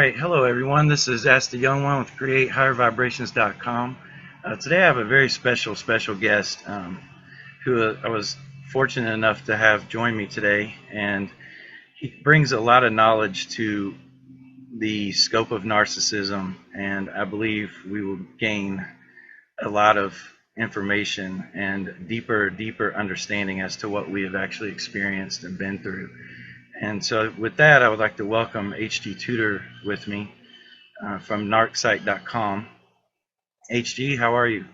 right, hello everyone. This is Ask the Young One with CreateHigherVibrations.com. Today I have a very special guest who I was fortunate enough to have join me today, and he brings a lot of knowledge to the scope of narcissism, and I believe we will gain a lot of information and deeper understanding as to what we have actually experienced and been through. And so with that, I would like to welcome H.G. Tudor with me from narcissistic.com. H.G., how are you?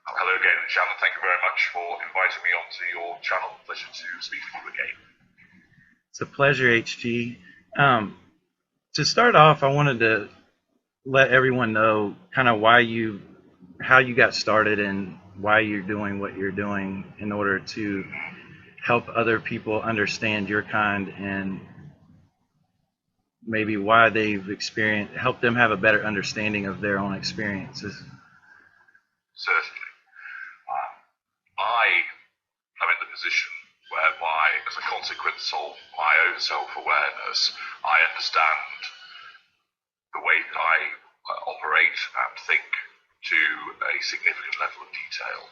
Hello again, Shannon. Thank you very much for inviting me onto your channel. Pleasure to speak to you again. It's a pleasure, H.G. To start off, I wanted to let everyone know kind of how you got started and why you're doing what you're doing in order to help other people understand your kind and maybe why they've experienced, help them have a better understanding of their own experiences. Certainly. I am in the position whereby, as a consequence of my own self-awareness, I understand the way that I operate and think to a significant level of detail.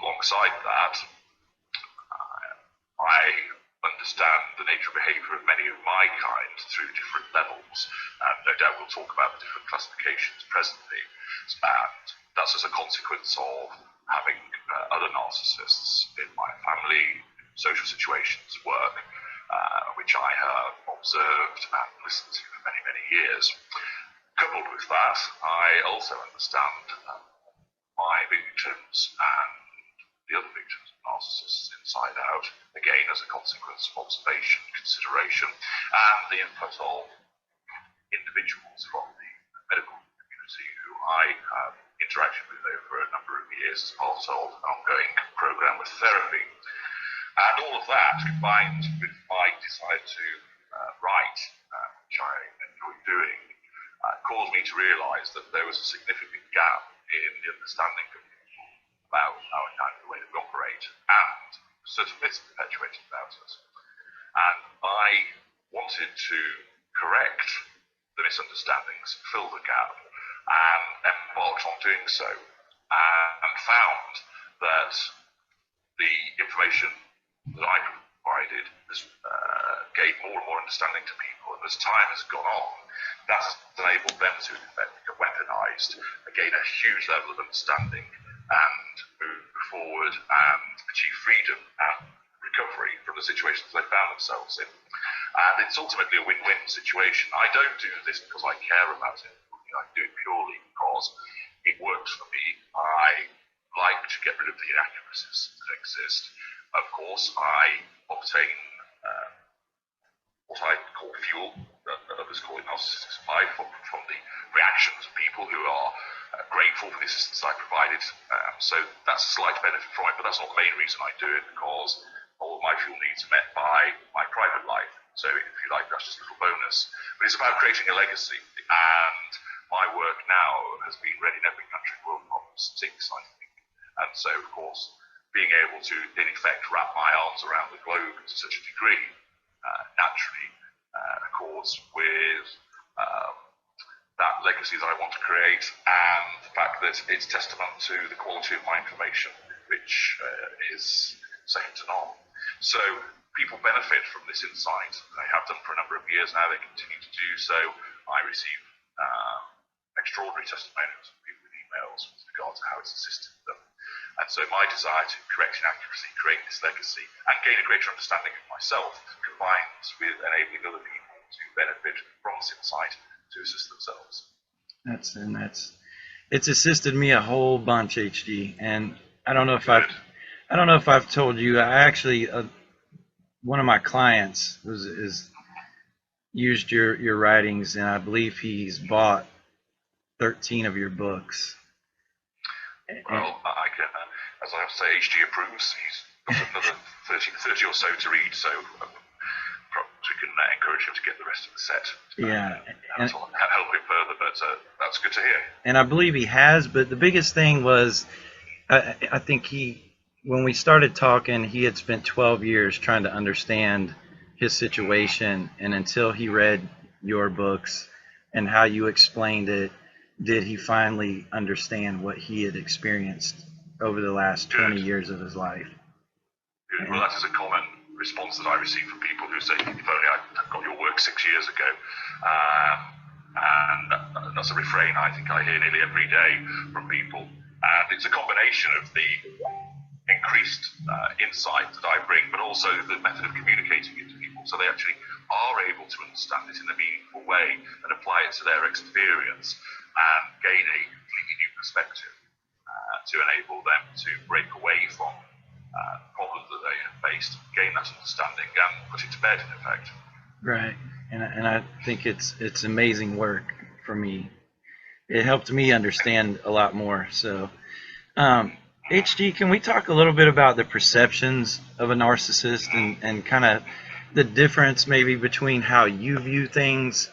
Alongside that, I understand the nature of behavior of many of my kind through different levels, and no doubt we'll talk about the different classifications presently. And that's as a consequence of having other narcissists in my family, social situations, work, which I have observed and listened to for many years. Coupled with that, I also understand my victims and the other victims of narcissists inside out, again as a consequence of observation, consideration, and the input of individuals from the medical community who I have interacted with over a number of years as part of an ongoing program of therapy. And all of that, combined with my desire to write, which I enjoy doing, caused me to realise that there was a significant gap in the understanding of people about our kind of the way that we operate, and certain myths perpetuated about us. And I wanted to correct the misunderstandings, fill the gap, and embarked on doing so, and found that the information that I provided gave more and more understanding to people, and as time has gone on, that has enabled them to, in effect, become weaponized, gain a huge level of understanding, and move forward and achieve freedom and recovery from the situations they found themselves in. And it's ultimately a win-win situation. I don't do this because I care about it. I do it purely because it works for me. I like to get rid of the inaccuracies that exist. Of course, I obtain what I call fuel, others call it narcissistic supply, from the reactions of people who are grateful for the assistance I provided. So that's a slight benefit from it, but that's not the main reason I do it, because all of my fuel needs are met by my private life. So if you like, that's just a little bonus. But it's about creating a legacy, and my work now has been read in every country in the world from since, I think. And so, of course, being able to, in effect, wrap my arms around the globe to such a degree naturally accords with that legacy that I want to create, and the fact that it's testament to the quality of my information, which is second to none. So people benefit from this insight. They have done for a number of years now. They continue to do so. I receive extraordinary testimonials from people with emails with regard to how it's assisted them. And so my desire to correct inaccuracy, create this legacy, and gain a greater understanding of myself combines with enabling other people to benefit from this insight to assist themselves. It's assisted me a whole bunch, HG. And I don't know if I've told you. I actually one of my clients used your writings, and I believe he's bought 13 of your books. Well, I can, as I say, HG approves. He's got another 30 or so to read, so we can encourage him to get the rest of the set. Yeah. And help him further, but that's good to hear. And I believe he has, but the biggest thing was, I think when we started talking, he had spent 12 years trying to understand his situation, and until he read your books and how you explained it, did he finally understand what he had experienced over the last 20 years of his life. Well, that is a common response that I receive from people who say, if only I got your work 6 years ago. And that's a refrain I think I hear nearly every day from people. And it's a combination of the increased insight that I bring, but also the method of communicating it to people, so they actually are able to understand it in a meaningful way and apply it to their experience and gain a completely new perspective to enable them to break away from problems that they have faced, gain that understanding, and put it to bed, in effect. Right, and I think it's amazing work for me. It helped me understand a lot more. So, HG, can we talk a little bit about the perceptions of a narcissist and kind of the difference maybe between how you view things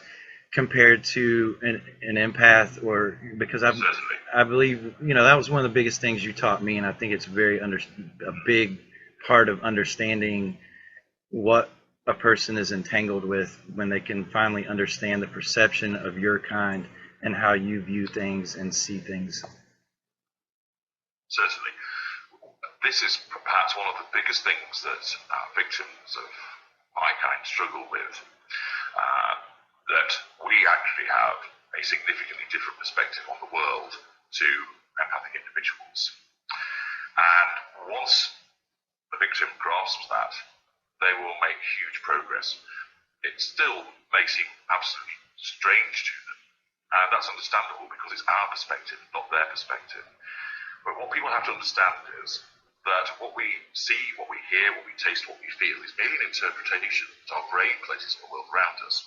compared to an empath? Or because I believe, that was one of the biggest things you taught me, and I think it's a big part of understanding what a person is entangled with when they can finally understand the perception of your kind and how you view things and see things. Certainly. This is perhaps one of the biggest things that victims of my kind struggle with, that we actually have a significantly different perspective on the world to empathic individuals. And once the victim grasps that, they will make huge progress. It still may seem absolutely strange to them, and that's understandable because it's our perspective, not their perspective. But what people have to understand is that what we see, what we hear, what we taste, what we feel is merely an interpretation that our brain places on the world around us.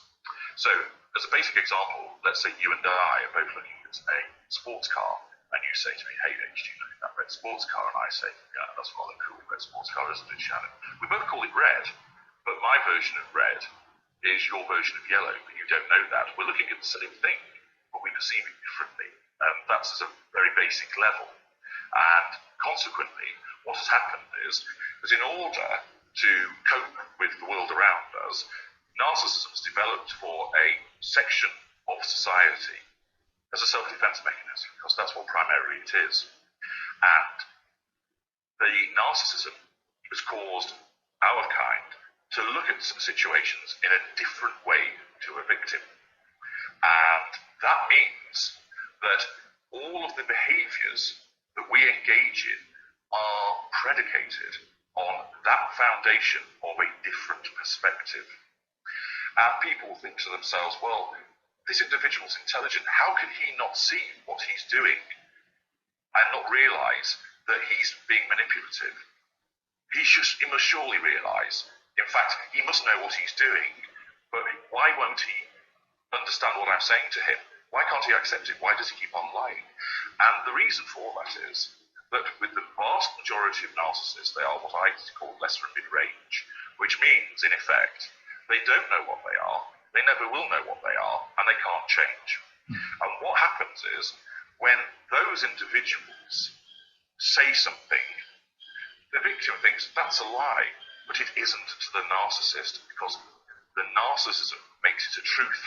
So, as a basic example, let's say you and I are both looking at a sports car, and you say to me, hey, H, do you look at that red sports car? And I say, yeah, that's rather cool, red sports car, isn't it, Shannon? We both call it red, but my version of red is your version of yellow, but you don't know that. We're looking at the same thing, but we perceive it differently. That's at a very basic level. And consequently, what has happened is that in order to cope with the world around us, narcissism has developed for a section of society as a self-defense mechanism, because that's what primarily it is. And the narcissism has caused our kind to look at situations in a different way to a victim. And that means that all of the behaviors that we engage in are predicated on that foundation of a different perspective. And people think to themselves, well, this individual's intelligent, how can he not see what he's doing and not realise that he's being manipulative? He must surely realise, in fact, he must know what he's doing, but why won't he understand what I'm saying to him? Why can't he accept it? Why does he keep on lying? And the reason for that is that with the vast majority of narcissists, they are what I call lesser and mid-range, which means, in effect, they don't know what they are, they never will know what they are, and they can't change. And what happens is, when those individuals say something, the victim thinks that's a lie, but it isn't to the narcissist, because the narcissism makes it a truth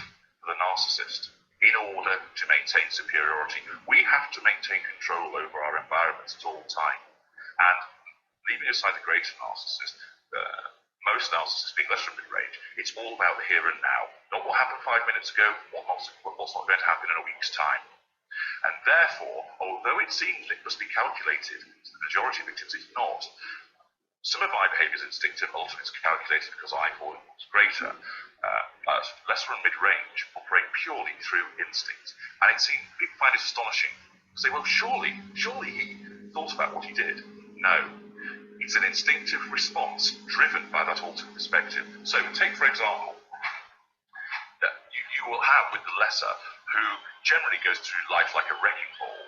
for the narcissist. In order to maintain superiority, we have to maintain control over our environments at all time. And leaving aside the greater narcissist, most narcissists being less from mid-range, it's all about the here and now. Not what happened 5 minutes ago, what's not going to happen in a week's time. And therefore, although it seems it must be calculated, the majority of victims it's not. Some of my behaviour is instinctive, ultimately it's calculated because I thought it was greater. But lesser and mid-range operate purely through instinct. And it seems people find it astonishing. Say, well, surely he thought about what he did. No. It's an instinctive response driven by that altered perspective. So take, for example, you will have with the lesser, who generally goes through life like a wrecking ball,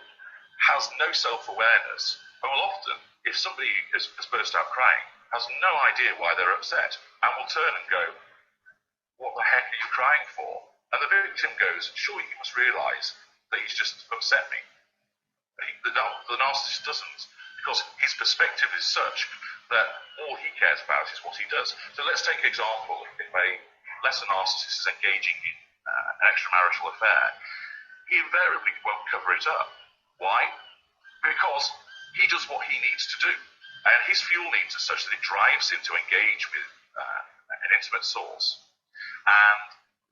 has no self-awareness, and will often, if somebody has burst out crying, has no idea why they're upset, and will turn and go, what the heck are you crying for? And the victim goes, surely you must realise that he's just upset me. The narcissist doesn't, because his perspective is such that all he cares about is what he does. So let's take an example. If a lesser narcissist is engaging in an extramarital affair, he invariably won't cover it up. Why? Because he does what he needs to do. And his fuel needs are such that it drives him to engage with an intimate source. And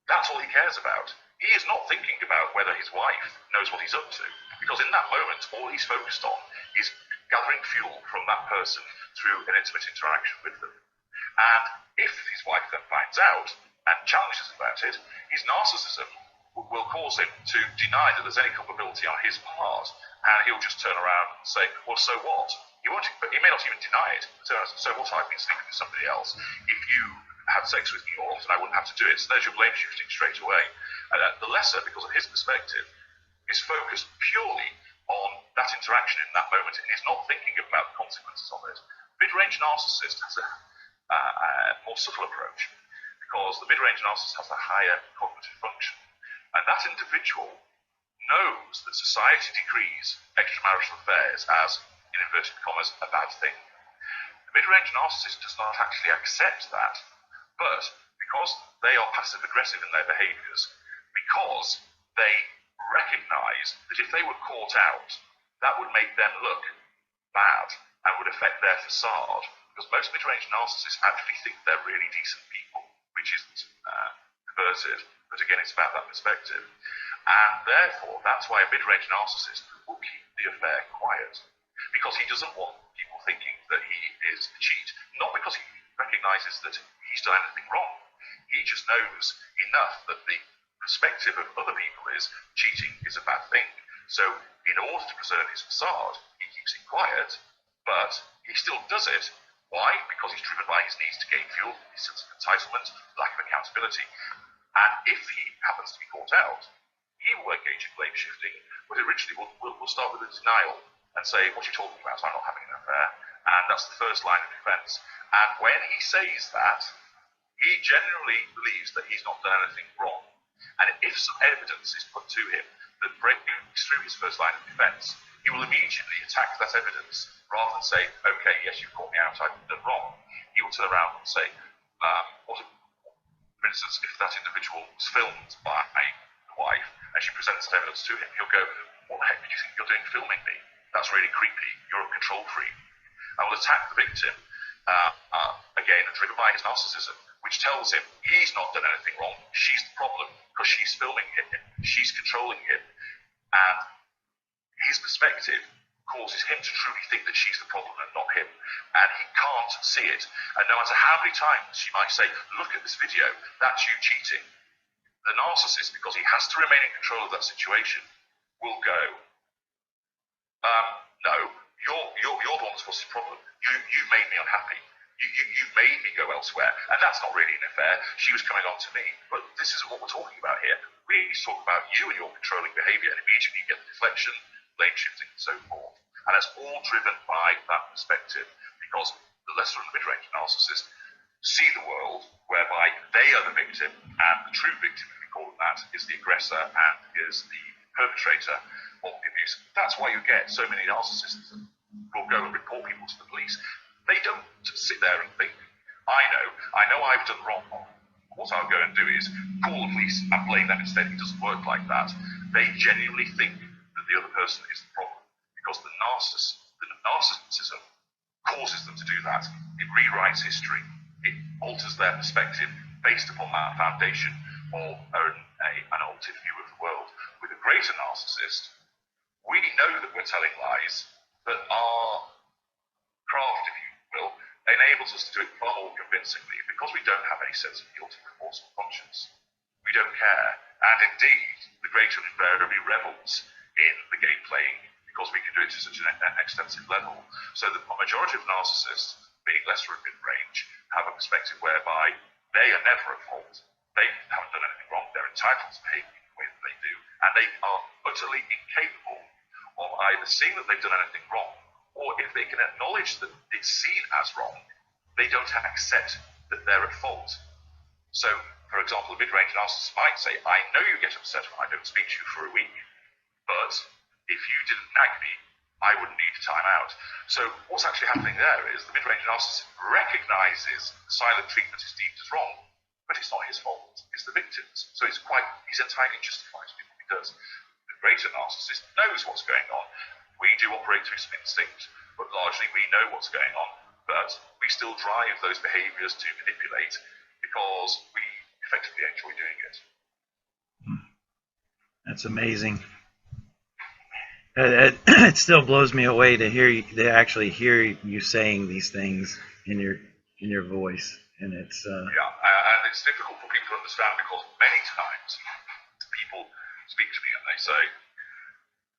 that's all he cares about. He is not thinking about whether his wife knows what he's up to, because in that moment, all he's focused on is gathering fuel from that person through an intimate interaction with them. And if his wife then finds out and challenges about it, his narcissism will cause him to deny that there's any culpability on his part, and he'll just turn around and say, well, so what? He may not even deny it. So what, I've been sleeping with somebody else. If you had sex with me more often, I wouldn't have to do it. So there's your blame shifting straight away. The lesser, because of his perspective, is focused purely on that interaction in that moment and is not thinking about the consequences of it. Mid-range narcissist has a more subtle approach, because the mid-range narcissist has a higher cognitive function. And that individual knows that society decrees extramarital affairs as, in inverted commas, a bad thing. The mid-range narcissist does not actually accept that, but because they are passive-aggressive in their behaviours, because they recognise that if they were caught out, that would make them look bad and would affect their facade, because most mid-range narcissists actually think they're really decent people, which isn't perverted, but again, it's about that perspective. And therefore, that's why a mid-range narcissist will keep the affair quiet, because he doesn't want people thinking that he is a cheat, not because he recognises that he's done anything wrong. He just knows enough that the perspective of other people is cheating is a bad thing. So in order to preserve his facade, he keeps it quiet, but he still does it. Why? Because he's driven by his needs to gain fuel, his sense of entitlement, lack of accountability. And if he happens to be caught out, he will engage in blame shifting, but originally we'll start with a denial and say, what are you talking about? I'm not having an affair. And that's the first line of defense. And when he says that, he generally believes that he's not done anything wrong. And if some evidence is put to him that breaks through his first line of defense, he will immediately attack that evidence rather than say, okay, yes, you've caught me out, I've done wrong. He will turn around and say, for instance, if that individual was filmed by the wife and she presents that evidence to him, he'll go, what the heck do you think you're doing filming me? That's really creepy. You're a control freak. I will attack the victim, again, driven by his narcissism, which tells him he's not done anything wrong. She's the problem because she's filming him. She's controlling him. And his perspective causes him to truly think that she's the problem and not him. And he can't see it. And no matter how many times she might say, look at this video, that's you cheating, the narcissist, because he has to remain in control of that situation, will go, no, you're the one that's caused the problem. You've made me unhappy. You've made me go elsewhere. And that's not really an affair. She was coming on to me. But this isn't what we're talking about here. We need to talk about you and your controlling behaviour, and immediately you get the deflection, blame shifting, and so forth. And that's all driven by that perspective, because the lesser and mid-range narcissist see the world whereby they are the victim, and the true victim, if we call it that, is the aggressor and is the perpetrator of the abuse. That's why you get so many narcissists that will go and report people to the police. They don't sit there and think, I know I've done wrong. What I'll go and do is call the police and blame them instead. It doesn't work like that. They genuinely think that the other person is the problem, because the narcissism causes them to do that. It rewrites history. It alters their perspective based upon that foundation of an altered view of the world. With a greater narcissist, we know that we're telling lies, but our craft, if you will, enables us to do it far more convincingly, because we don't have any sense of guilt and remorse or conscience. We don't care. And indeed, the greater invariably revels in the game playing, because we can do it to such an extensive level. So the majority of narcissists, being lesser and mid-range, have a perspective whereby they are never at fault. They haven't done anything wrong. They're entitled to behave in the way that they do. And they are utterly incapable of either seeing that they've done anything wrong, or if they can acknowledge that it's seen as wrong, they don't accept that they're at fault. So, for example, a mid-range narcissist might say, I know you get upset when I don't speak to you for a week, but if you didn't nag me, I wouldn't need a timeout. So what's actually happening there is the mid-range narcissist recognizes silent treatment is deemed as wrong, but it's not his fault, it's the victim's. So he's entirely justified in what he does. The greater narcissist knows what's going on. We do operate through some instinct, but largely we know what's going on, but we still drive those behaviors to manipulate because we effectively enjoy doing it. That's amazing. It still blows me away to actually hear you saying these things in your voice, and it's and it's difficult for people to understand because many times people speak to me and they say,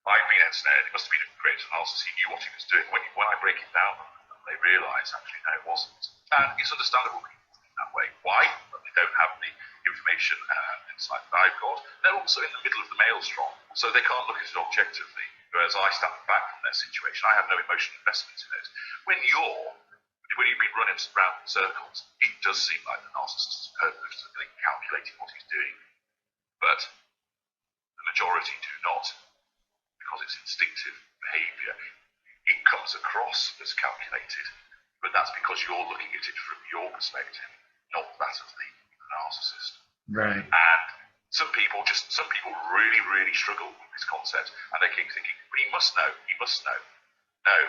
"I've been ensnared. It must have been a great narcissist. He knew what he was doing." When I break it down, they realise actually no, it wasn't, and it's understandable people think that way. Why? They don't have the information and insight that I've got. They're also in the middle of the maelstrom, so they can't look at it objectively. Whereas I stand back from their situation, I have no emotional investment in it. When you've been running around in circles, it does seem like the narcissist is purposefully calculating what he's doing. But the majority do not, because it's instinctive behaviour. It comes across as calculated, but that's because you're looking at it from your perspective, not that of the narcissist. Right. And some people really, really struggle with this concept, and they keep thinking, but he must know. No.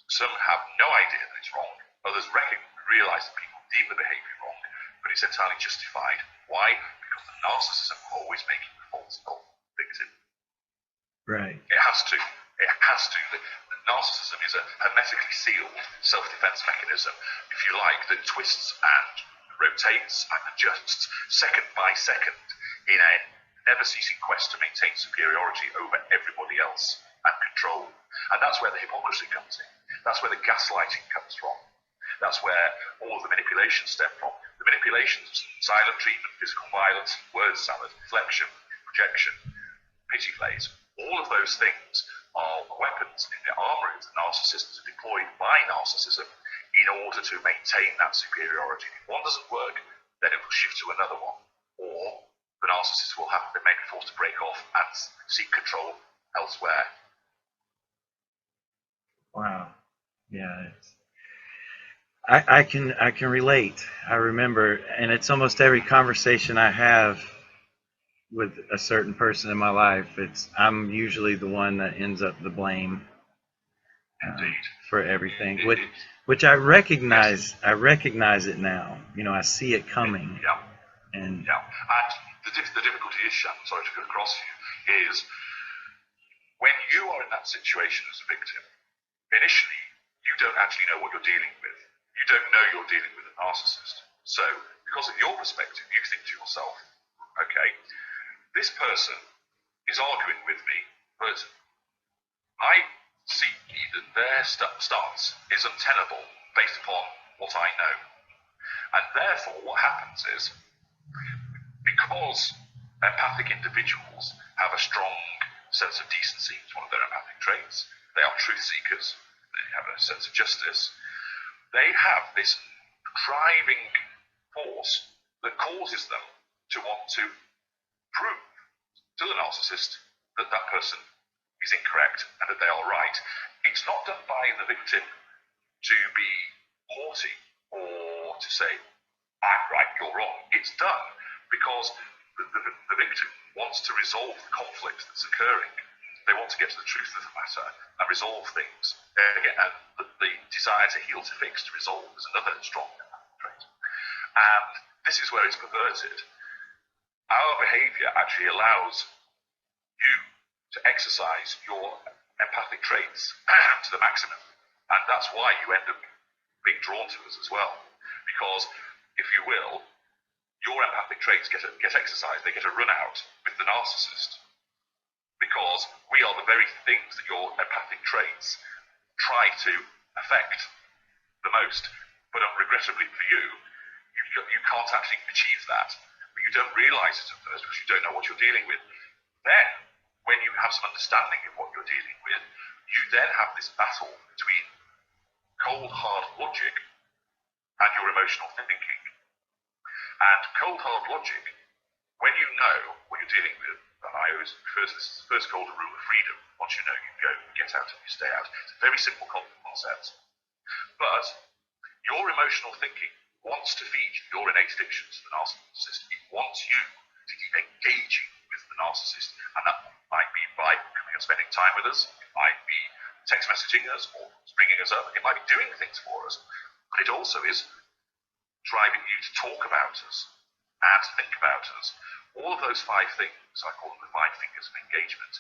Some have no idea that it's wrong. Others realise that people deem the behaviour wrong, but it's entirely justified. Why? Because the narcissism will always make the fault of the victim. Right. It has to. The narcissism is a hermetically sealed self-defense mechanism, if you like, that twists and rotates and adjusts second by second in a never-ceasing quest to maintain superiority over everybody else and control. And that's where the hypocrisy comes in. That's where the gaslighting comes from. That's where all of the manipulations stem from. The manipulations, silent treatment, physical violence, word salad, deflection, projection, pity plays, all of those things are weapons in the armory of the narcissist that are deployed by narcissism in order to maintain that superiority. If one doesn't work, then it will shift to another one. Or the narcissist will have to make forced to break off and seek control elsewhere. Wow. Yeah. I can relate. I remember, and it's almost every conversation I have with a certain person in my life, I'm usually the one that ends up the blame for everything, which I recognize. I recognize it now. I see it coming. Yeah. And the difficulty is, Shannon, sorry to go across you, is when you are in that situation as a victim, initially you don't actually know what you're dealing with. You don't know you're dealing with a narcissist. So, because of your perspective, you think to yourself, okay, this person is arguing with me, but I see that their stance is untenable based upon what I know. And therefore, what happens is, because empathic individuals have a strong sense of decency, it's one of their empathic traits, they are truth seekers, they have a sense of justice, they have this driving force that causes them to want to prove to the narcissist that that person is incorrect and that they are right. It's not done by the victim to be haughty or to say, I'm right, you're wrong. It's done because the victim wants to resolve the conflict that's occurring. They want to get to the truth of the matter and resolve things. And the desire to heal, to fix, to resolve is another strong trait. And this is where it's perverted. Our behaviour actually allows you to exercise your empathic traits to the maximum. And that's why you end up being drawn to us as well. Because, if you will, your empathic traits get exercised, they get a run out with the narcissist. Because we are the very things that your empathic traits try to affect the most. But regrettably for you, you can't actually achieve that. But you don't realise it at first because you don't know what you're dealing with. Then, when you have some understanding of what you're dealing with, you then have this battle between cold, hard logic and your emotional thinking. And cold, hard logic, when you know what you're dealing with, and I this is the first golden rule of freedom. Once you know, you go, you get out, and you stay out. It's a very simple concept. But your emotional thinking wants to feed your innate addictions to the narcissist. It wants you to keep engaging with the narcissist. And that might be by coming and spending time with us. It might be text messaging us or bringing us up. It might be doing things for us. But it also is driving you to talk about us and to think about us. All of those 5 things, I call them the 5 fingers of engagement,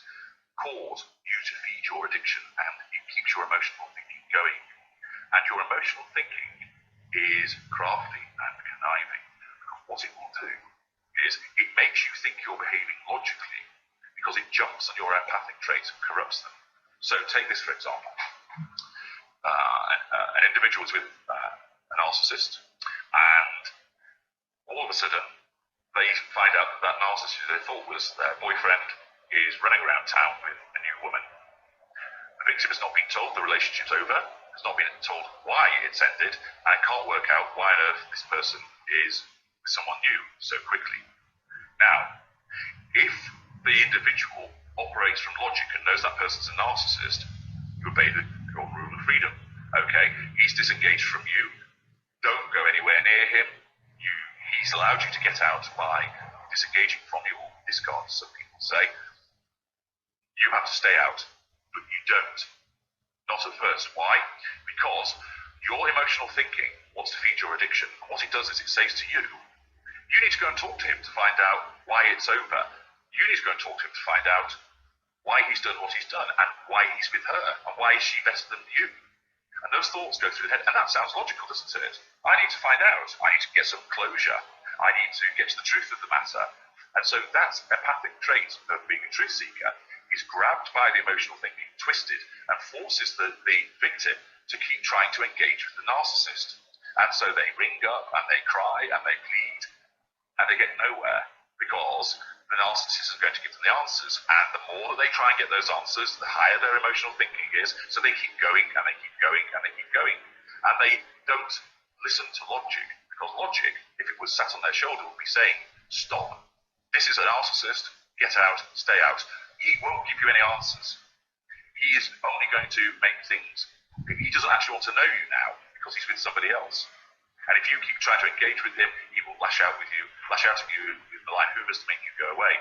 cause you to feed your addiction, and it keeps your emotional thinking going. And your emotional thinking is crafty and conniving. What it will do is it makes you think you're behaving logically because it jumps on your empathic traits and corrupts them. So take this for example. An individual is with a narcissist, and all of a sudden they find out that narcissist who they thought was their boyfriend is running around town with a new woman. The victim has not been told the relationship's over, has not been told why it's ended, and can't work out why on earth this person is with someone new so quickly. Now, if the individual operates from logic and knows that person's a narcissist, you obey the golden rule of freedom. Okay, he's disengaged from you. Don't go anywhere near him. He's allowed you to get out by disengaging from you or discard, some people say. You have to stay out, but you don't. Not at first. Why? Because your emotional thinking wants to feed your addiction. And what it does is it says to you, you need to go and talk to him to find out why it's over. You need to go and talk to him to find out why he's done what he's done and why he's with her and why is she better than you. And those thoughts go through the head, and that sounds logical, doesn't it? I need to find out. I need to get some closure. I need to get to the truth of the matter. And so that empathic trait of being a truth seeker is grabbed by the emotional thinking, twisted, and forces the victim to keep trying to engage with the narcissist. And so they ring up, and they cry, and they plead, and they get nowhere, because the narcissist is going to give them the answers, and the more that they try and get those answers, the higher their emotional thinking is, so they keep going, and they keep going, and they keep going, and they don't listen to logic, because logic, if it was sat on their shoulder, would be saying, stop, this is a narcissist, get out, stay out. He won't give you any answers. He is only going to make things, he doesn't actually want to know you now, because he's with somebody else. And if you keep trying to engage with him, he will lash out at you with the line hoovers to make you go away.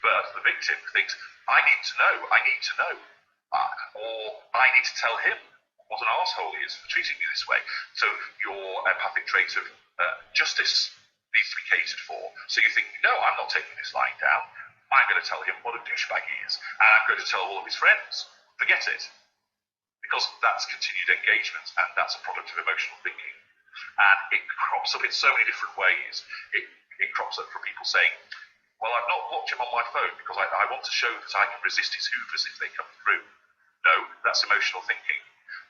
But the victim thinks, I need to know, or I need to tell him what an arsehole he is for treating me this way. So your empathic trait of justice needs to be catered for. So you think, no, I'm not taking this lying down. I'm going to tell him what a douchebag he is, and I'm going to tell all of his friends. Forget it. Because that's continued engagement, and that's a product of emotional thinking. And it crops up in so many different ways. It crops up from people saying, well, I've not blocked him on my phone because I want to show that I can resist his hoovers if they come through. No, that's emotional thinking.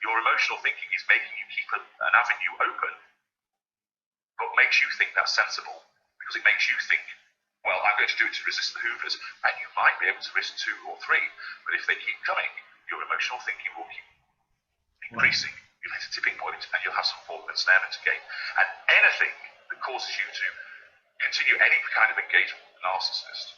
Your emotional thinking is making you keep an avenue open, but makes you think that's sensible, because it makes you think, well, I'm going to do it to resist the hoovers, and you might be able to risk 2 or 3, but if they keep coming, your emotional thinking will keep increasing. You'll hit a tipping point, and you'll have some form of ensnarement again. And anything that causes you to continue any kind of engagement with the narcissist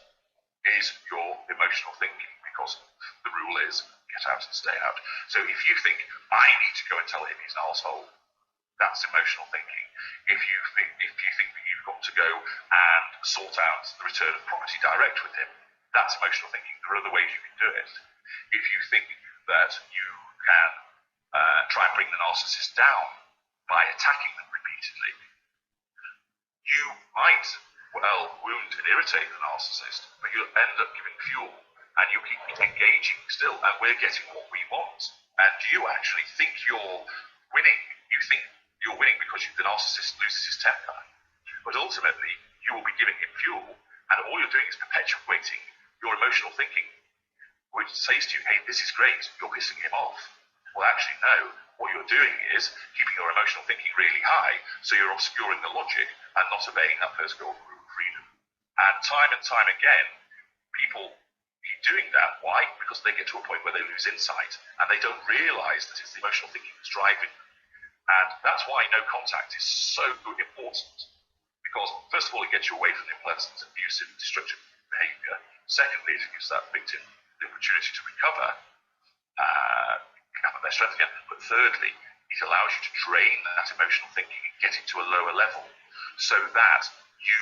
is your emotional thinking, because the rule is get out and stay out. So if you think, I need to go and tell him he's an arsehole, that's emotional thinking. If you think that you've got to go and sort out the return of property direct with him, that's emotional thinking. There are other ways you can do it. If you think that you can try and bring the narcissist down by attacking them repeatedly, you might, wound and irritate the narcissist, but you'll end up giving fuel, and you'll keep engaging still, and we're getting what we want. And you actually think you're winning. You think you're winning because the narcissist loses his temper. But ultimately, you will be giving him fuel, and all you're doing is perpetuating your emotional thinking, which says to you, hey, this is great, you're pissing him off. Well, actually, no. What you're doing is keeping your emotional thinking really high, so you're obscuring the logic and not obeying that first golden rule of freedom. And time again, people keep doing that. Why? Because they get to a point where they lose insight, and they don't realise that it's the emotional thinking that's driving them. And that's why no contact is so important. Because, first of all, it gets you away from the unpleasant, abusive, destructive behavior. Secondly, it gives that victim the opportunity to recover their strength again. But thirdly, it allows you to drain that emotional thinking and get it to a lower level so that you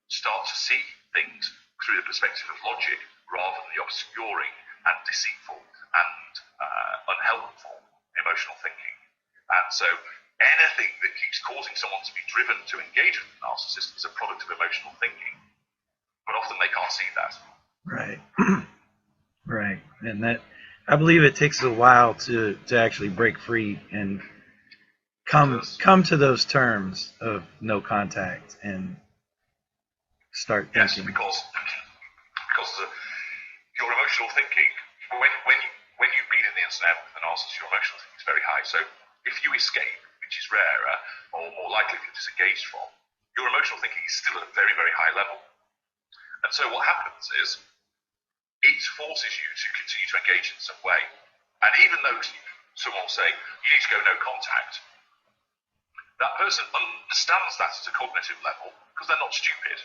start to see things through the perspective of logic rather than the obscuring and deceitful and unhelpful emotional thinking. And so anything that keeps causing someone to be driven to engage with the narcissist is a product of emotional thinking. But often they can't see that. Right. Right. And that, I believe it takes a while to actually break free and come to those terms of no contact and start thinking. Yes, because your emotional thinking, when you've been in the internet with the narcissist, your emotional thinking is very high. So if you escape, which is rarer or more likely to disengage from, your emotional thinking is still at a very, very high level. And so what happens is it forces you to continue to engage in some way. And even though someone will say, you need to go no contact, that person understands that at a cognitive level because they're not stupid.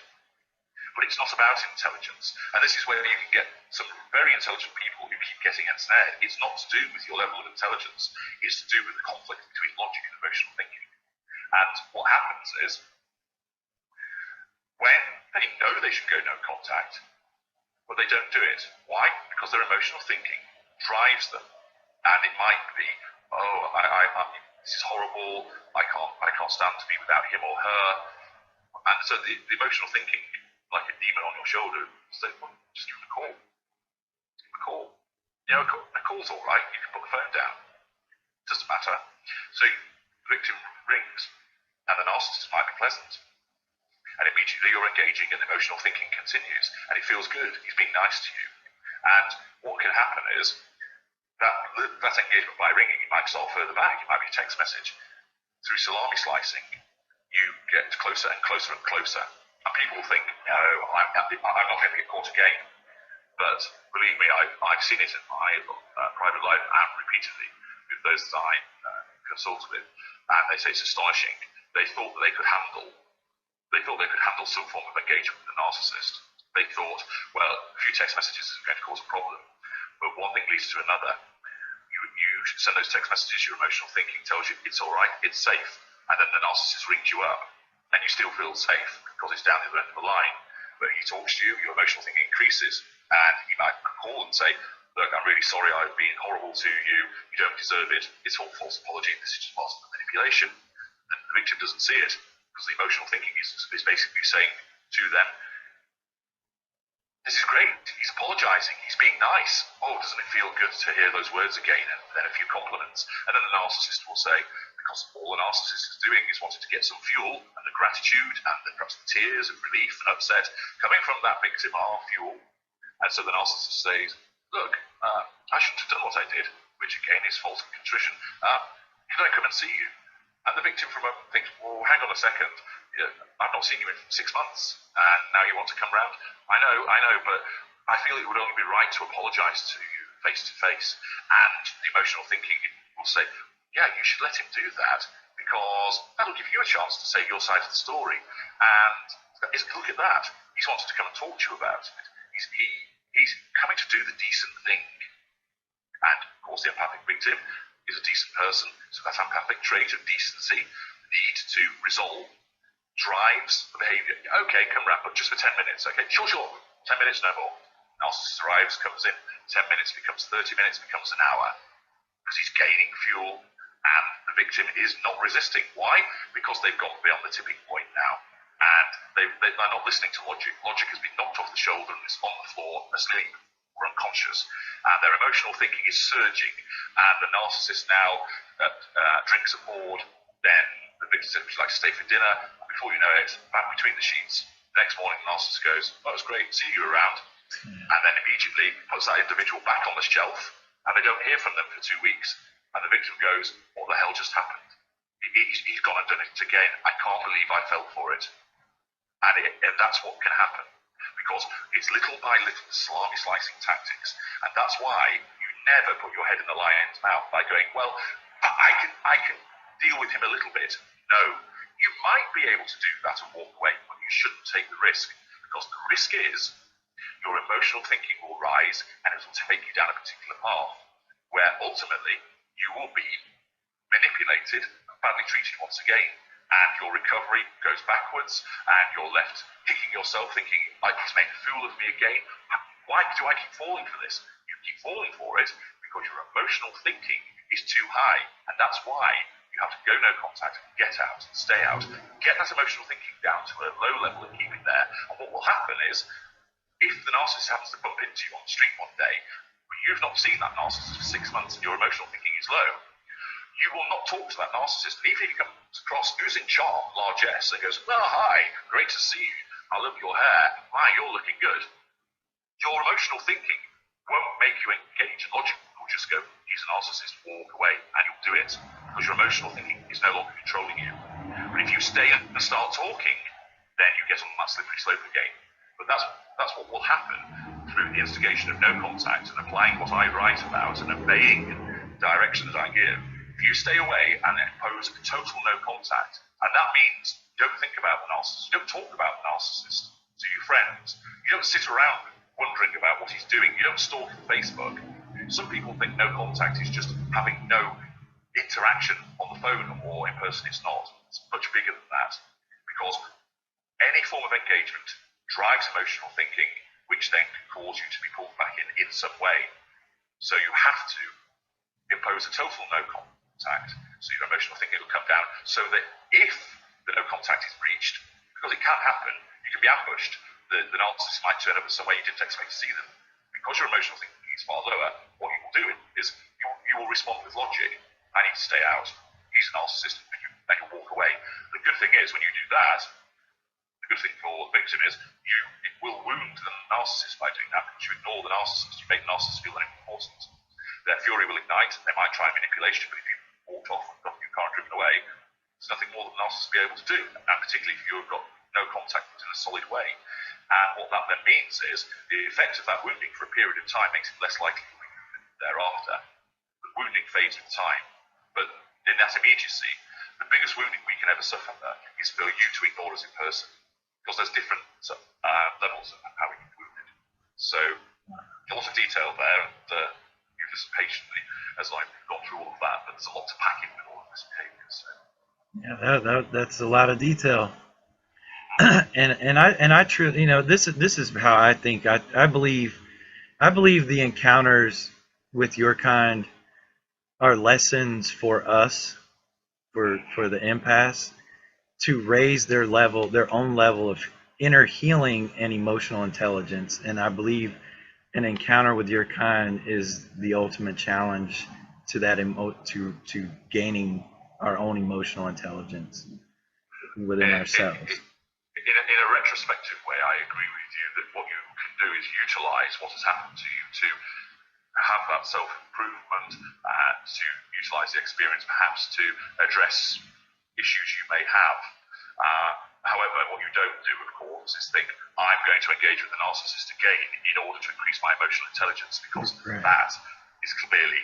But it's not about intelligence. And this is where you can get some very intelligent people who keep getting ensnared. It's not to do with your level of intelligence. It's to do with the conflict between logic and emotional thinking. And what happens is, when they know they should go no contact, but they don't do it. Why? Because their emotional thinking drives them. And it might be, this is horrible, I can't stand to be without him or her. And so the emotional thinking, like a demon on your shoulder, say, well, just give him a call. A call. You know, a call's all right, you can put the phone down. It doesn't matter. So the victim rings, and the narcissist might be pleasant. And immediately you're engaging and emotional thinking continues, and it feels good, he's being nice to you. And what can happen is that engagement by ringing, it might start further back, it might be a text message. Through salami slicing, you get closer and closer and closer. And people will think, no, I'm not going to get caught again. But believe me, I've seen it in my private life and repeatedly with those that I consult with. And they say it's astonishing. They thought that they could handle some form of engagement with the narcissist. They thought, well, a few text messages is going to cause a problem. But one thing leads to another. You send those text messages, your emotional thinking tells you it's all right, it's safe. And then the narcissist rings you up, and you still feel safe because it's down the other end of the line. But he talks to you, your emotional thinking increases, and he might call and say, look, I'm really sorry I've been horrible to you, you don't deserve it, it's all false apology, this is just part of the manipulation. And the victim doesn't see it, because the emotional thinking is basically saying to them, this is great, he's apologizing, he's being nice. Oh, doesn't it feel good to hear those words again, and then a few compliments. And then the narcissist will say, because all the narcissist is doing is wanting to get some fuel, and the gratitude, and perhaps the tears of relief and upset coming from that victim are fuel. And so the narcissist says, look, I shouldn't have done what I did, which again is false contrition. Can I come and see you? And the victim for a moment thinks, well, hang on a second, I've not seen you in 6 months, and now you want to come round? I know, but I feel it would only be right to apologise to you face to face. And the emotional thinking will say, yeah, you should let him do that, because that'll give you a chance to say your side of the story. And look at that, he's wanted to come and talk to you about it. He's coming to do the decent thing. And of course the empathic victim is a decent person, so that empathic trait of decency, the need to resolve, drives the behaviour. Okay, come round, but just for 10 minutes. Okay, sure, 10 minutes, no more. Narcissist arrives, comes in, 10 minutes becomes 30 minutes, becomes an hour, because he's gaining fuel, and the victim is not resisting. Why? Because they've got beyond the tipping point now, and they're not listening to logic. Logic has been knocked off the shoulder and is on the floor, asleep or unconscious, and their emotional thinking is surging, and the narcissist now drinks aboard. Then the victim says, would you like to stay for dinner? And before you know it, back between the sheets. The next morning, the narcissist goes, oh, it was great, see you around. And then immediately puts that individual back on the shelf, and they don't hear from them for 2 weeks. And the victim goes, what the hell just happened? He's gone and done it again. I can't believe I fell for it. And that's what can happen. Because it's little by little salami slicing tactics. And that's why you never put your head in the lion's mouth by going, well, I can deal with him a little bit. No, you might be able to do that and walk away, but you shouldn't take the risk. Because the risk is your emotional thinking will rise and it will take you down a particular path where ultimately you will be manipulated and badly treated once again, and your recovery goes backwards and you're left kicking yourself thinking, I just made a fool of me again. Why do I keep falling for this? You keep falling for it because your emotional thinking is too high, and that's why you have to go no contact, get out, stay out, get that emotional thinking down to a low level and keep it there. And what will happen is, if the narcissist happens to bump into you on the street one day, but you've not seen that narcissist for 6 months and your emotional thinking is low, you will not talk to that narcissist. And even if he comes across oozing charm, large S, and goes, well, hi, great to see you, I love your hair, hi, you're looking good, your emotional thinking won't make you engage. Logic will just go, he's a narcissist, walk away, and you'll do it, because your emotional thinking is no longer controlling you. But if you stay and start talking, then you get on that slippery slope again. But that's what will happen through the instigation of no contact and applying what I write about and obeying directions I give. If you stay away and impose total no contact, and that means you don't think about the narcissist, you don't talk about the narcissist to your friends, you don't sit around wondering about what he's doing, you don't stalk him on Facebook. Some people think no contact is just having no interaction on the phone or in person. It's not. It's much bigger than that, because any form of engagement drives emotional thinking, which then can cause you to be pulled back in some way. So you have to impose a total no contact, so your emotional thinking will come down, so that if the no contact is breached, because it can happen, you can be ambushed. The narcissist might turn up in some way you didn't expect to see them. Because your emotional thinking is far lower, what you will do is you will respond with logic. I need to stay out. He's a narcissist, and you'll walk away. The good thing is, when you do that, the good thing for the victim is it will wound the narcissist by doing that, because you ignore the narcissist. You make the narcissist feel unimportant. Their fury will ignite. They might try manipulation, but if you walked off and got your car driven away, there's nothing more that the narcissist will be able to do, and particularly if you've got no contact in a solid way. And what that then means is the effect of that wounding for a period of time makes it less likely to be wounded thereafter. The wounding fades with time, but in that immediacy, the biggest wounding we can ever suffer is for you to ignore us in person, because there's different levels of how we get wounded. So a lot of detail there, and you listen patiently as I've gone through all of that, but there's a lot to pack in with all of this behavior. So. Yeah, that's a lot of detail. and I truly, this is how I think. I believe the encounters with your kind are lessons for us, for the empaths, to raise their own level of inner healing and emotional intelligence. And I believe an encounter with your kind is the ultimate challenge to that to gaining our own emotional intelligence within ourselves. In a retrospective way, I agree with you that what you can do is utilize what has happened to you to have that self-improvement, to utilize the experience perhaps to address issues you may have. However, what you don't do, of course, is think, I'm going to engage with the narcissist again in order to increase my emotional intelligence, because that is clearly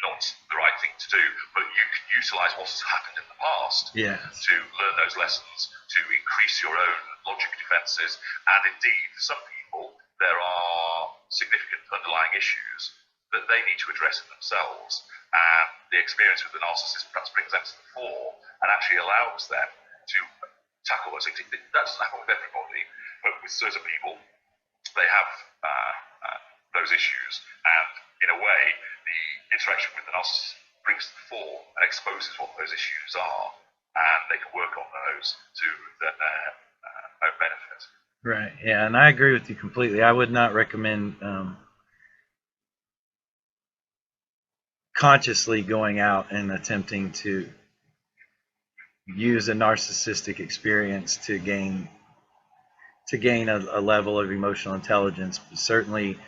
not the right thing to do. But you can utilize what has happened in the past to learn those lessons, to increase your own logic defenses, and indeed, for some people, there are significant underlying issues that they need to address in themselves, and the experience with the narcissist perhaps brings them to the fore and actually allows them to tackle those things. That doesn't happen with everybody, but with certain people, they have those issues, and in a way, the interaction with the narcissist brings to the fore and exposes what those issues are, and they can work on those to their own benefit. Right. Yeah, and I agree with you completely. I would not recommend consciously going out and attempting to use a narcissistic experience to gain a level of emotional intelligence. But certainly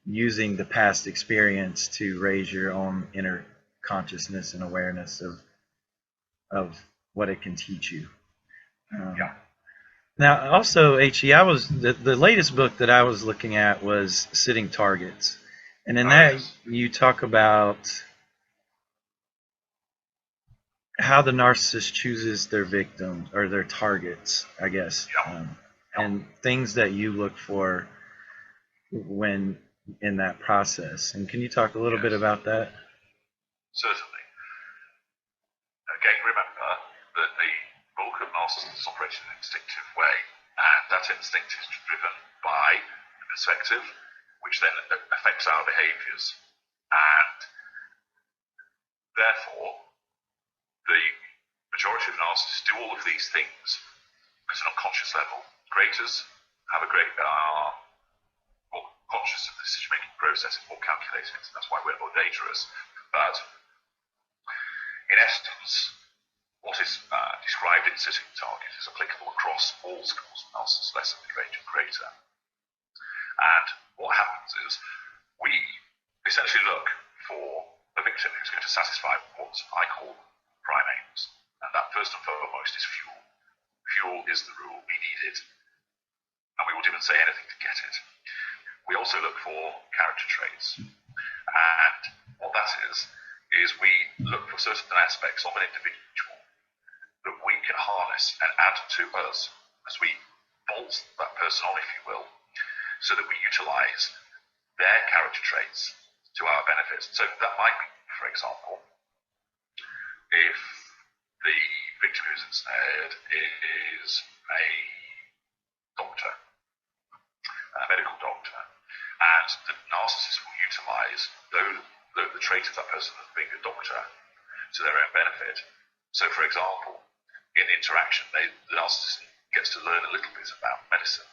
using the past experience to raise your own inner consciousness and awareness of what it can teach you. Now, also, H.E., the latest book that I was looking at was Sitting Targets, and in that you talk about how the narcissist chooses their victims or their targets, I guess, and things that you look for when in that process. And can you talk a little bit Yes, about that? certainly. Again, remember that the bulk of narcissists operate in an instinctive way, and that instinct is driven by the perspective, which then affects our behaviours. And therefore, the majority of narcissists do all of these things at an unconscious level. Creators have a great more conscious of the decision-making process, it's more calculated. That's why we're more dangerous. But in essence, what is described in Narcissistic target is applicable across all schools of narcissist, less range and greater. And what happens is we essentially look for a victim who's going to satisfy what I call prime aims. And that first and foremost is fuel. Fuel is the rule. We need it. And we would even say anything to get it. We also look for character traits. And what that is we look for certain aspects of an individual that we can harness and add to us as we bolt that person on, if you will, so that we utilize their character traits to our benefit. So that might be, for example, if the victim who's ensnared is a doctor, a medical doctor, and the narcissist will utilize the trait of that person as being a doctor to their own benefit. So, for example, in the interaction, the narcissist gets to learn a little bit about medicine,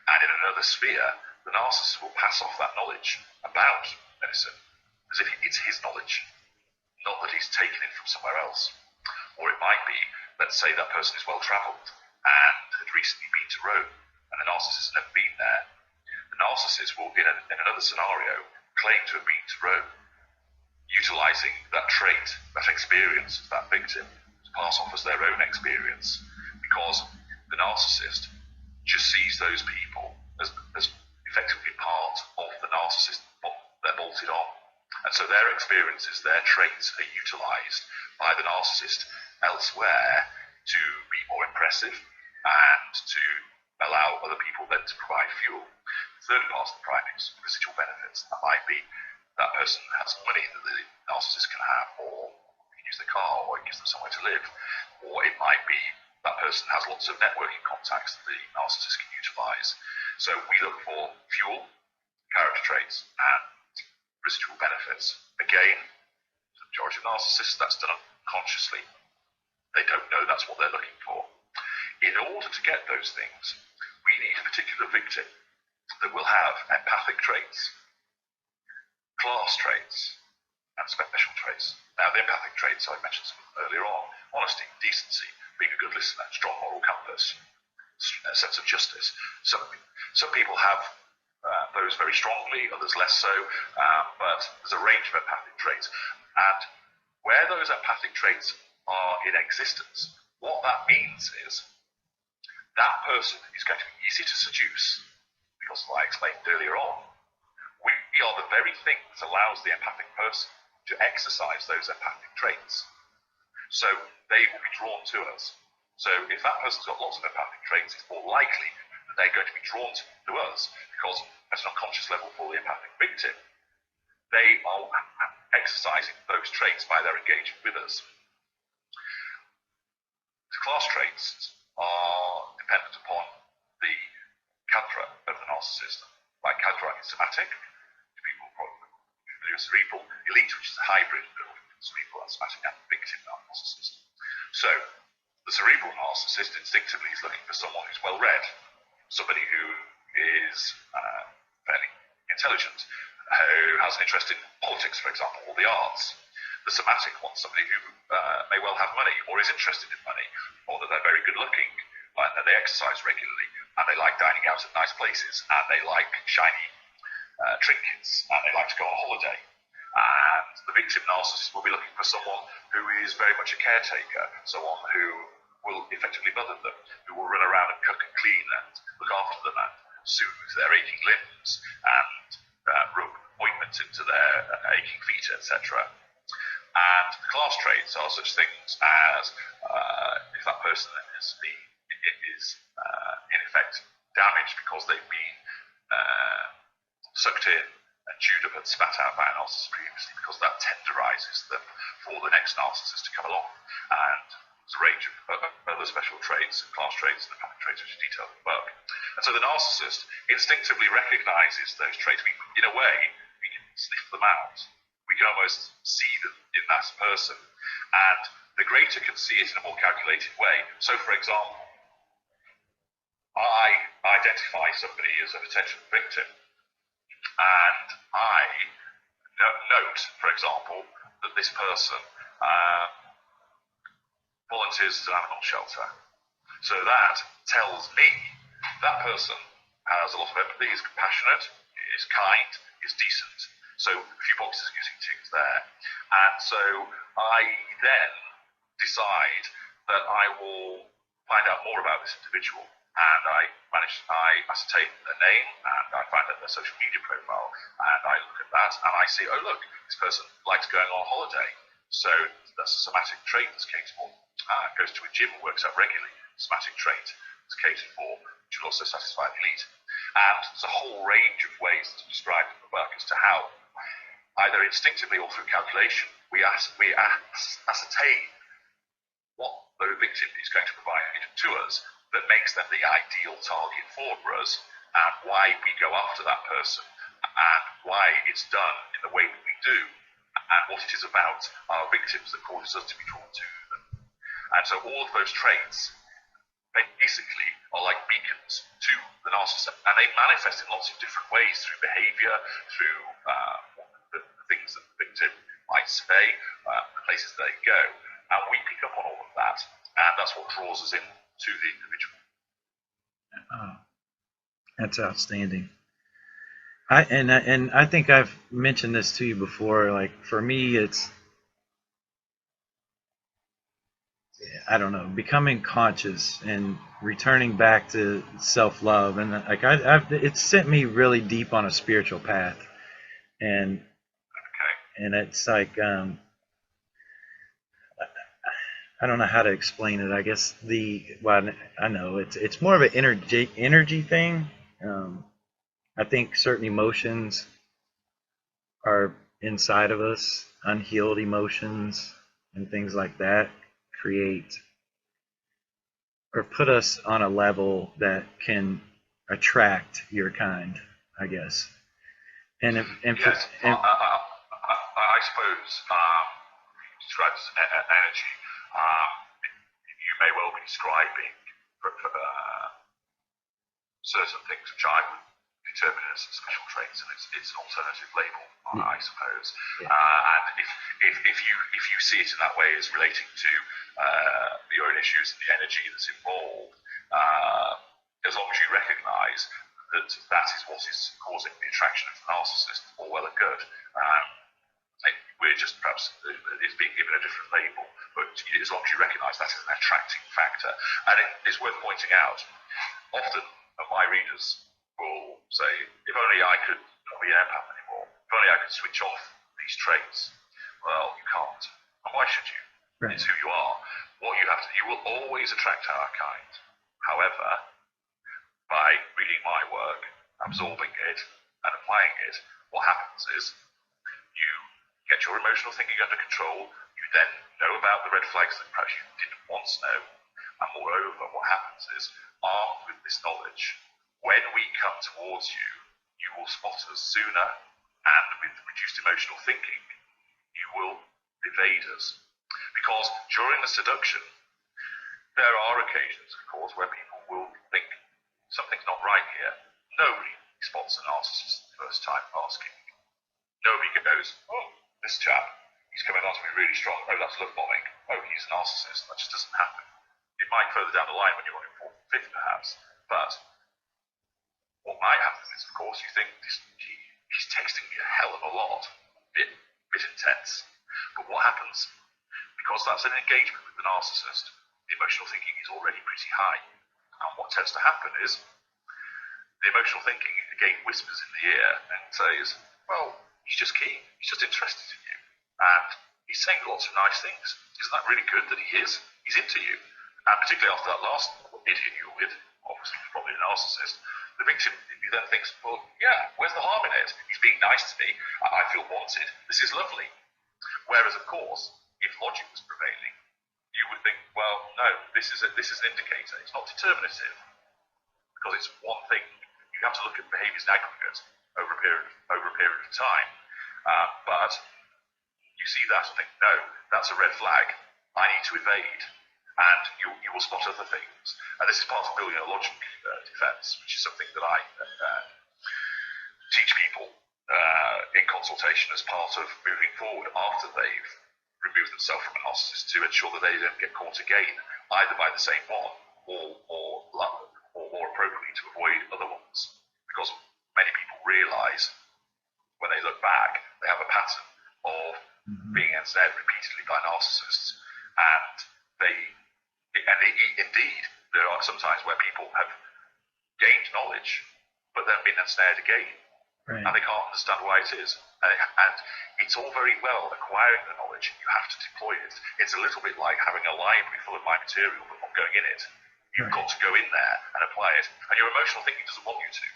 and in another sphere, the narcissist will pass off that knowledge about medicine as if it's his knowledge, not that he's taken it from somewhere else. Or it might be, let's say that person is well travelled and had recently been to Rome, and the narcissist has never been there. The narcissist will, in another scenario, claim to have been to Rome, utilising that trait, that experience of that victim, to pass off as their own experience, because the narcissist just sees those people as effectively part of the narcissist. They're bolted on. And so their experiences, their traits are utilised by the narcissist elsewhere to be more impressive and to allow other people then to provide fuel. The third part of the prime is residual benefits. That might be that person has money that the narcissist can have, or can use their car, or it gives them somewhere to live. Or it might be that person has lots of networking contacts that the narcissist can utilise. So we look for fuel, character traits, and residual benefits. Again, the majority of narcissists, that's done unconsciously. They don't know that's what they're looking for. In order to get those things, we need a particular victim that will have empathic traits, class traits, and special traits. Now, the empathic traits, I mentioned some earlier on: honesty, decency, being a good listener, strong moral compass, a sense of justice. Some people have those very strongly, others less so, but there's a range of empathic traits. And where those empathic traits are in existence, what that means is that person is going to be easy to seduce, because as I explained earlier on, we are the very thing that allows the empathic person to exercise those empathic traits. So they will be drawn to us. So if that person's got lots of empathic traits, it's more likely that they're going to be drawn to us, because at an unconscious level for the empathic victim, they are exercising those traits by their engagement with us. The class traits are dependent upon the cadre of the narcissist. By cadre, it's somatic. People probably familiar with cerebral. Elite, which is a hybrid of cerebral and somatic, and victim narcissist. So the cerebral narcissist instinctively is looking for someone who's well read, somebody who is fairly intelligent, who has an interest in politics, for example, or the arts. The somatic wants somebody who may well have money, or is interested in money, or that they're very good looking, and they exercise regularly, and they like dining out at nice places, and they like shiny trinkets, and they like to go on holiday. And the victim narcissist will be looking for someone who is very much a caretaker, someone who will effectively mother them, who will run around and cook and clean and look after them and soothe their aching limbs and rub ointment into their aching feet, etc. And the class traits are such things as if that person is in effect damaged because they've been sucked in and chewed up and spat out by a narcissist previously, because that tenderizes them for the next narcissist to come along. And there's a range of other special traits, class traits, and empathic traits, which are detailed above. And so the narcissist instinctively recognizes those traits. In a way, we can sniff them out. We can almost see them in that person. And the greater can see it in a more calculated way. So, for example, I identify somebody as a potential victim, and I note, for example, that this person volunteers at an animal shelter. So that tells me that person has a lot of empathy, is compassionate, is kind, is decent. So a few boxes using ticks there. And so I then decide that I will find out more about this individual. And I ascertain their name, and I find out their social media profile, and I look at that, and I see, oh look, this person likes going on holiday. So that's a somatic trait that's catered for. Goes to a gym and works out regularly. Somatic trait that's catered for, which will also satisfy the elite. And there's a whole range of ways that's described in the book as to how, either instinctively or through calculation, we ascertain what the victim is going to provide to us that makes them the ideal target for us, and why we go after that person, and why it's done in the way that we do, and what it is about our victims that causes us to be drawn to them. And so all of those traits basically are like beacons to the narcissist, and they manifest in lots of different ways, through behavior, through the things that the victim might say, the places they go, and we pick up on all of that, and that's what draws us in to the individual. That's outstanding. I think I've mentioned this to you before. Like, for me, it's, I don't know, becoming conscious and returning back to self-love, and like it's sent me really deep on a spiritual path, and it's like I don't know how to explain it. I guess I know it's more of an energy thing. I think certain emotions are inside of us, unhealed emotions and things like that create or put us on a level that can attract your kind, I guess. And I suppose described as energy. You may well be describing certain things which I would determine as special traits, and it's an alternative label, I suppose. Yeah. And if you see it in that way as relating to your own issues and the energy that's involved, as long as you recognise that that is what is causing the attraction of the narcissist, all well and good. We're just perhaps it's being given a different label, but as long as you recognise that as an attracting factor. And it's worth pointing out, often my readers will say, if only I could not be an empath anymore, if only I could switch off these traits. Well, you can't. And why should you? Right. It's who you are. What you have to, you will always attract our kind. However, by reading my work, absorbing it, and applying it, what happens is you get your emotional thinking under control. You then know about the red flags that perhaps you didn't once know. And moreover, what happens is, armed with this knowledge, when we come towards you, you will spot us sooner, and with reduced emotional thinking, you will evade us. Because during the seduction, there are occasions, of course, where people will think something's not right here. Nobody spots a narcissist the first time asking. Nobody goes, oh, this chap, he's coming on to me really strong. Oh, that's love bombing. Oh, he's a narcissist. That just doesn't happen. It might further down the line when you're on your fourth and fifth, perhaps. But what might happen is, of course, you think he's texting me a hell of a lot. Bit intense. But what happens? Because that's an engagement with the narcissist, the emotional thinking is already pretty high. And what tends to happen is, the emotional thinking, again, whispers in the ear and says, well, he's just keen. He's just interested in you. And he's saying lots of nice things. Isn't that really good that he is? He's into you. And particularly after that last idiot you were with, obviously probably a narcissist, The victim then thinks, well, yeah, where's the harm in it? He's being nice to me. I feel wanted. This is lovely. Whereas, of course, if logic was prevailing, you would think, well, no, this is an indicator. It's not determinative because it's one thing. You have to look at behaviours in aggregate over a period of time. But you see that and think, no, that's a red flag. I need to evade. And you will spot other things. And this is part of building a logic defense, which is something that I teach people in consultation as part of moving forward after they've removed themselves from a narcissist to ensure that they don't get caught again, either by the same one or more appropriately to avoid other ones. Because many people realise when they look back, they have a pattern of being ensnared repeatedly by narcissists, and indeed, there are some times where people have gained knowledge, but then been ensnared again, right. And they can't understand why it is. And it's all very well acquiring the knowledge. You have to deploy it. It's a little bit like having a library full of my material, but not going in it. You've got to go in there and apply it. And your emotional thinking doesn't want you to.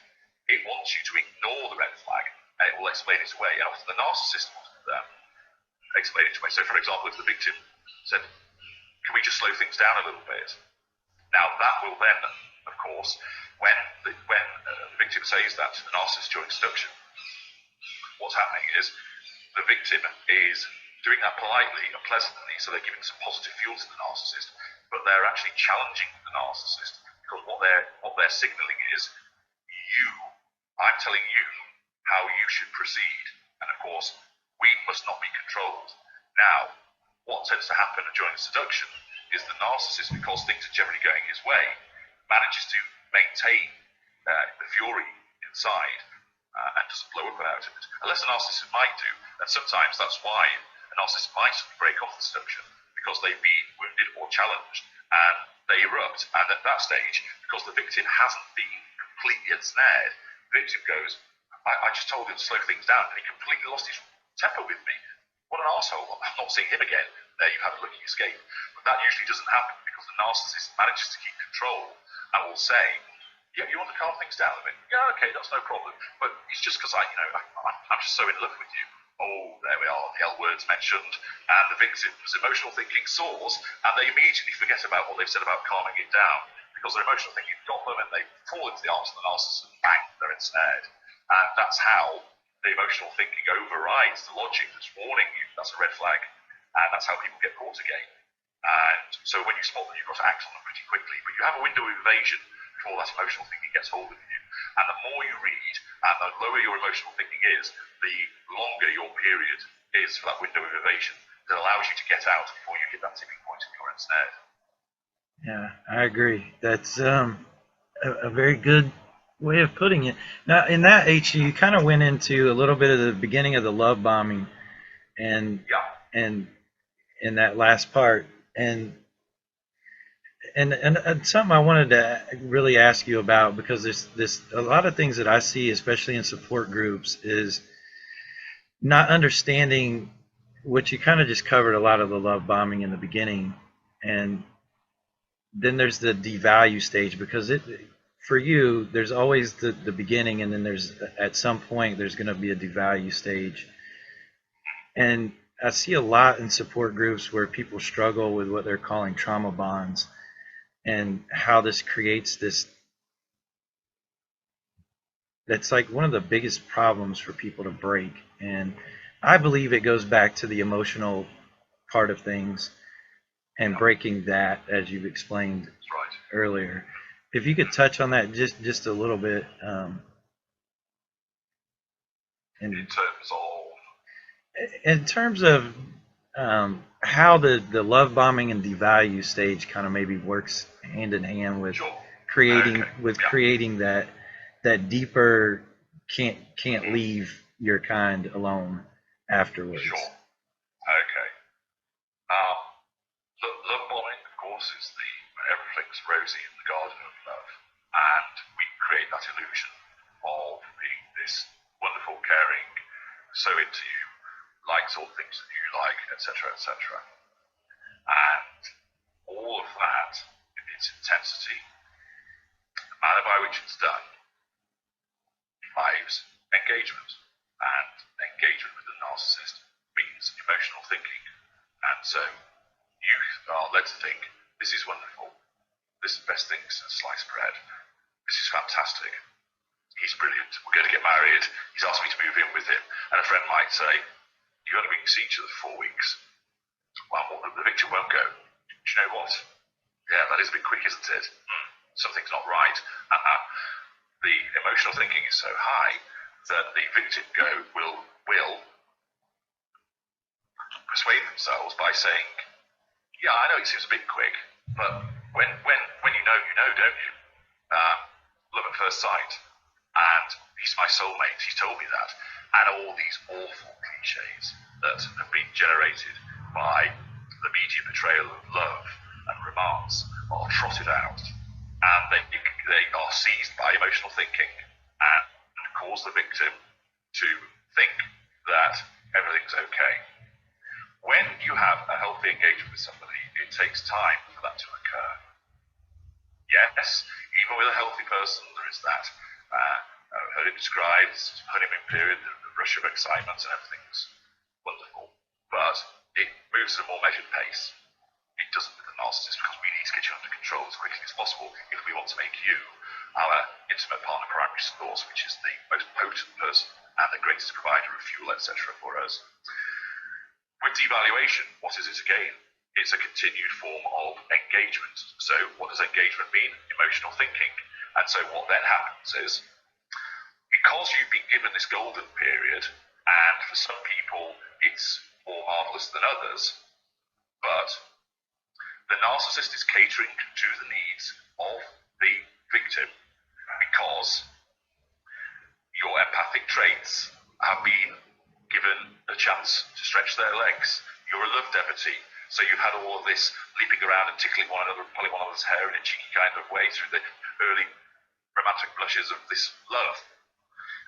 It wants you to ignore the red flag, and it will explain it away. And often the narcissist will explain it away. So, for example, if the victim said, can we just slow things down a little bit? Now, that will then, of course, when the victim says that to the narcissist during seduction, what's happening is the victim is doing that politely and pleasantly, so they're giving some positive fuel to the narcissist, but they're actually challenging the narcissist, because what they're signaling is, I'm telling you how you should proceed, and of course, we must not be controlled. Now, what tends to happen during seduction is the narcissist, because things are generally going his way, manages to maintain the fury inside and doesn't blow up out of it. Unless a narcissist might do, and sometimes that's why a narcissist might break off the seduction, because they've been wounded or challenged, and they erupt. And at that stage, because the victim hasn't been completely ensnared, the victim goes, I just told him to slow things down, and he completely lost his temper with me. What an arsehole. I'm not seeing him again. There you've had a lucky escape. But that usually doesn't happen, because the narcissist manages to keep control and will say, yeah, you want to calm things down a bit? Yeah, okay, that's no problem. But it's just because I'm just so in love with you. Oh, there we are, the L word's mentioned, and the victim's emotional thinking soars, and they immediately forget about what they've said about calming it down, because their emotional thinking got them, and they fall into the arms of the narcissist, and bang, they're ensnared. And that's how the emotional thinking overrides the logic that's warning you that's a red flag, and that's how people get caught again. And so when you spot them, you've got to act on them pretty quickly, but you have a window of evasion before that emotional thinking gets hold of you. And the more you read, and the lower your emotional thinking is, the longer your period is for that window of evasion that allows you to get out before you hit that tipping point and you're ensnared. Yeah, I agree. That's a very good way of putting it. Now, in that, HG, you kind of went into a little bit of the beginning of the love bombing, and in that last part, and something I wanted to really ask you about, because there's a lot of things that I see, especially in support groups, is not understanding what you kind of just covered, a lot of the love bombing in the beginning, and then there's the devalue stage, because for you, there's always the beginning, and then there's at some point there's going to be a devalue stage. And I see a lot in support groups where people struggle with what they're calling trauma bonds, and how this creates this. That's like one of the biggest problems for people to break. And I believe it goes back to the emotional part of things and breaking that, as you've explained earlier. If you could touch on that just a little bit. In terms of how the love bombing and devalue stage kind of maybe works hand in hand with creating that deeper can't leave your kind alone afterwards. Sure. Okay. Love bombing, of course, is everything's rosy in the garden of love, and we create that illusion of being this wonderful, caring, so into you, likes all the things that you like, etc., etc. And all of that, in its intensity, the manner by which it's done, drives engagement. And engagement with the narcissist means emotional thinking. And so you are led to think, this is wonderful. This is the best thing since sliced bread. This is fantastic. He's brilliant. We're going to get married. He's asked me to move in with him. And a friend might say, you've only been seeing each other for 4 weeks. Well, the victim won't go. Do you know what? Yeah, that is a bit quick, isn't it? Something's not right. The emotional thinking is so high that the victim will persuade themselves by saying, yeah, I know it seems a bit quick, but when you know, don't you? Love at first sight. And he's my soulmate, he told me that. And all these awful cliches that have been generated by the media portrayal of love and romance are trotted out. And they are seized by emotional thinking and cause the victim to think that everything's okay. When you have a healthy engagement with somebody, it takes time for that to occur. Yes, even with a healthy person, there is that. I've heard it described, honeymoon period, the rush of excitement and everything's wonderful. But it moves at a more measured pace. It doesn't with the narcissist because we need to get you under control as quickly as possible if we want to make you our intimate partner primary source, which is the most potent person and the greatest provider of fuel, etc. for us. With devaluation, what is it again? It's a continued form of engagement. So what does engagement mean? Emotional thinking. And so what then happens is, because you've been given this golden period, and for some people it's more marvellous than others, but the narcissist is catering to the needs of the victim because your empathic traits have been given a chance to stretch their legs. You're a love devotee, so you've had all of this leaping around and tickling one another, pulling one another's hair in a cheeky kind of way through the early romantic blushes of this love.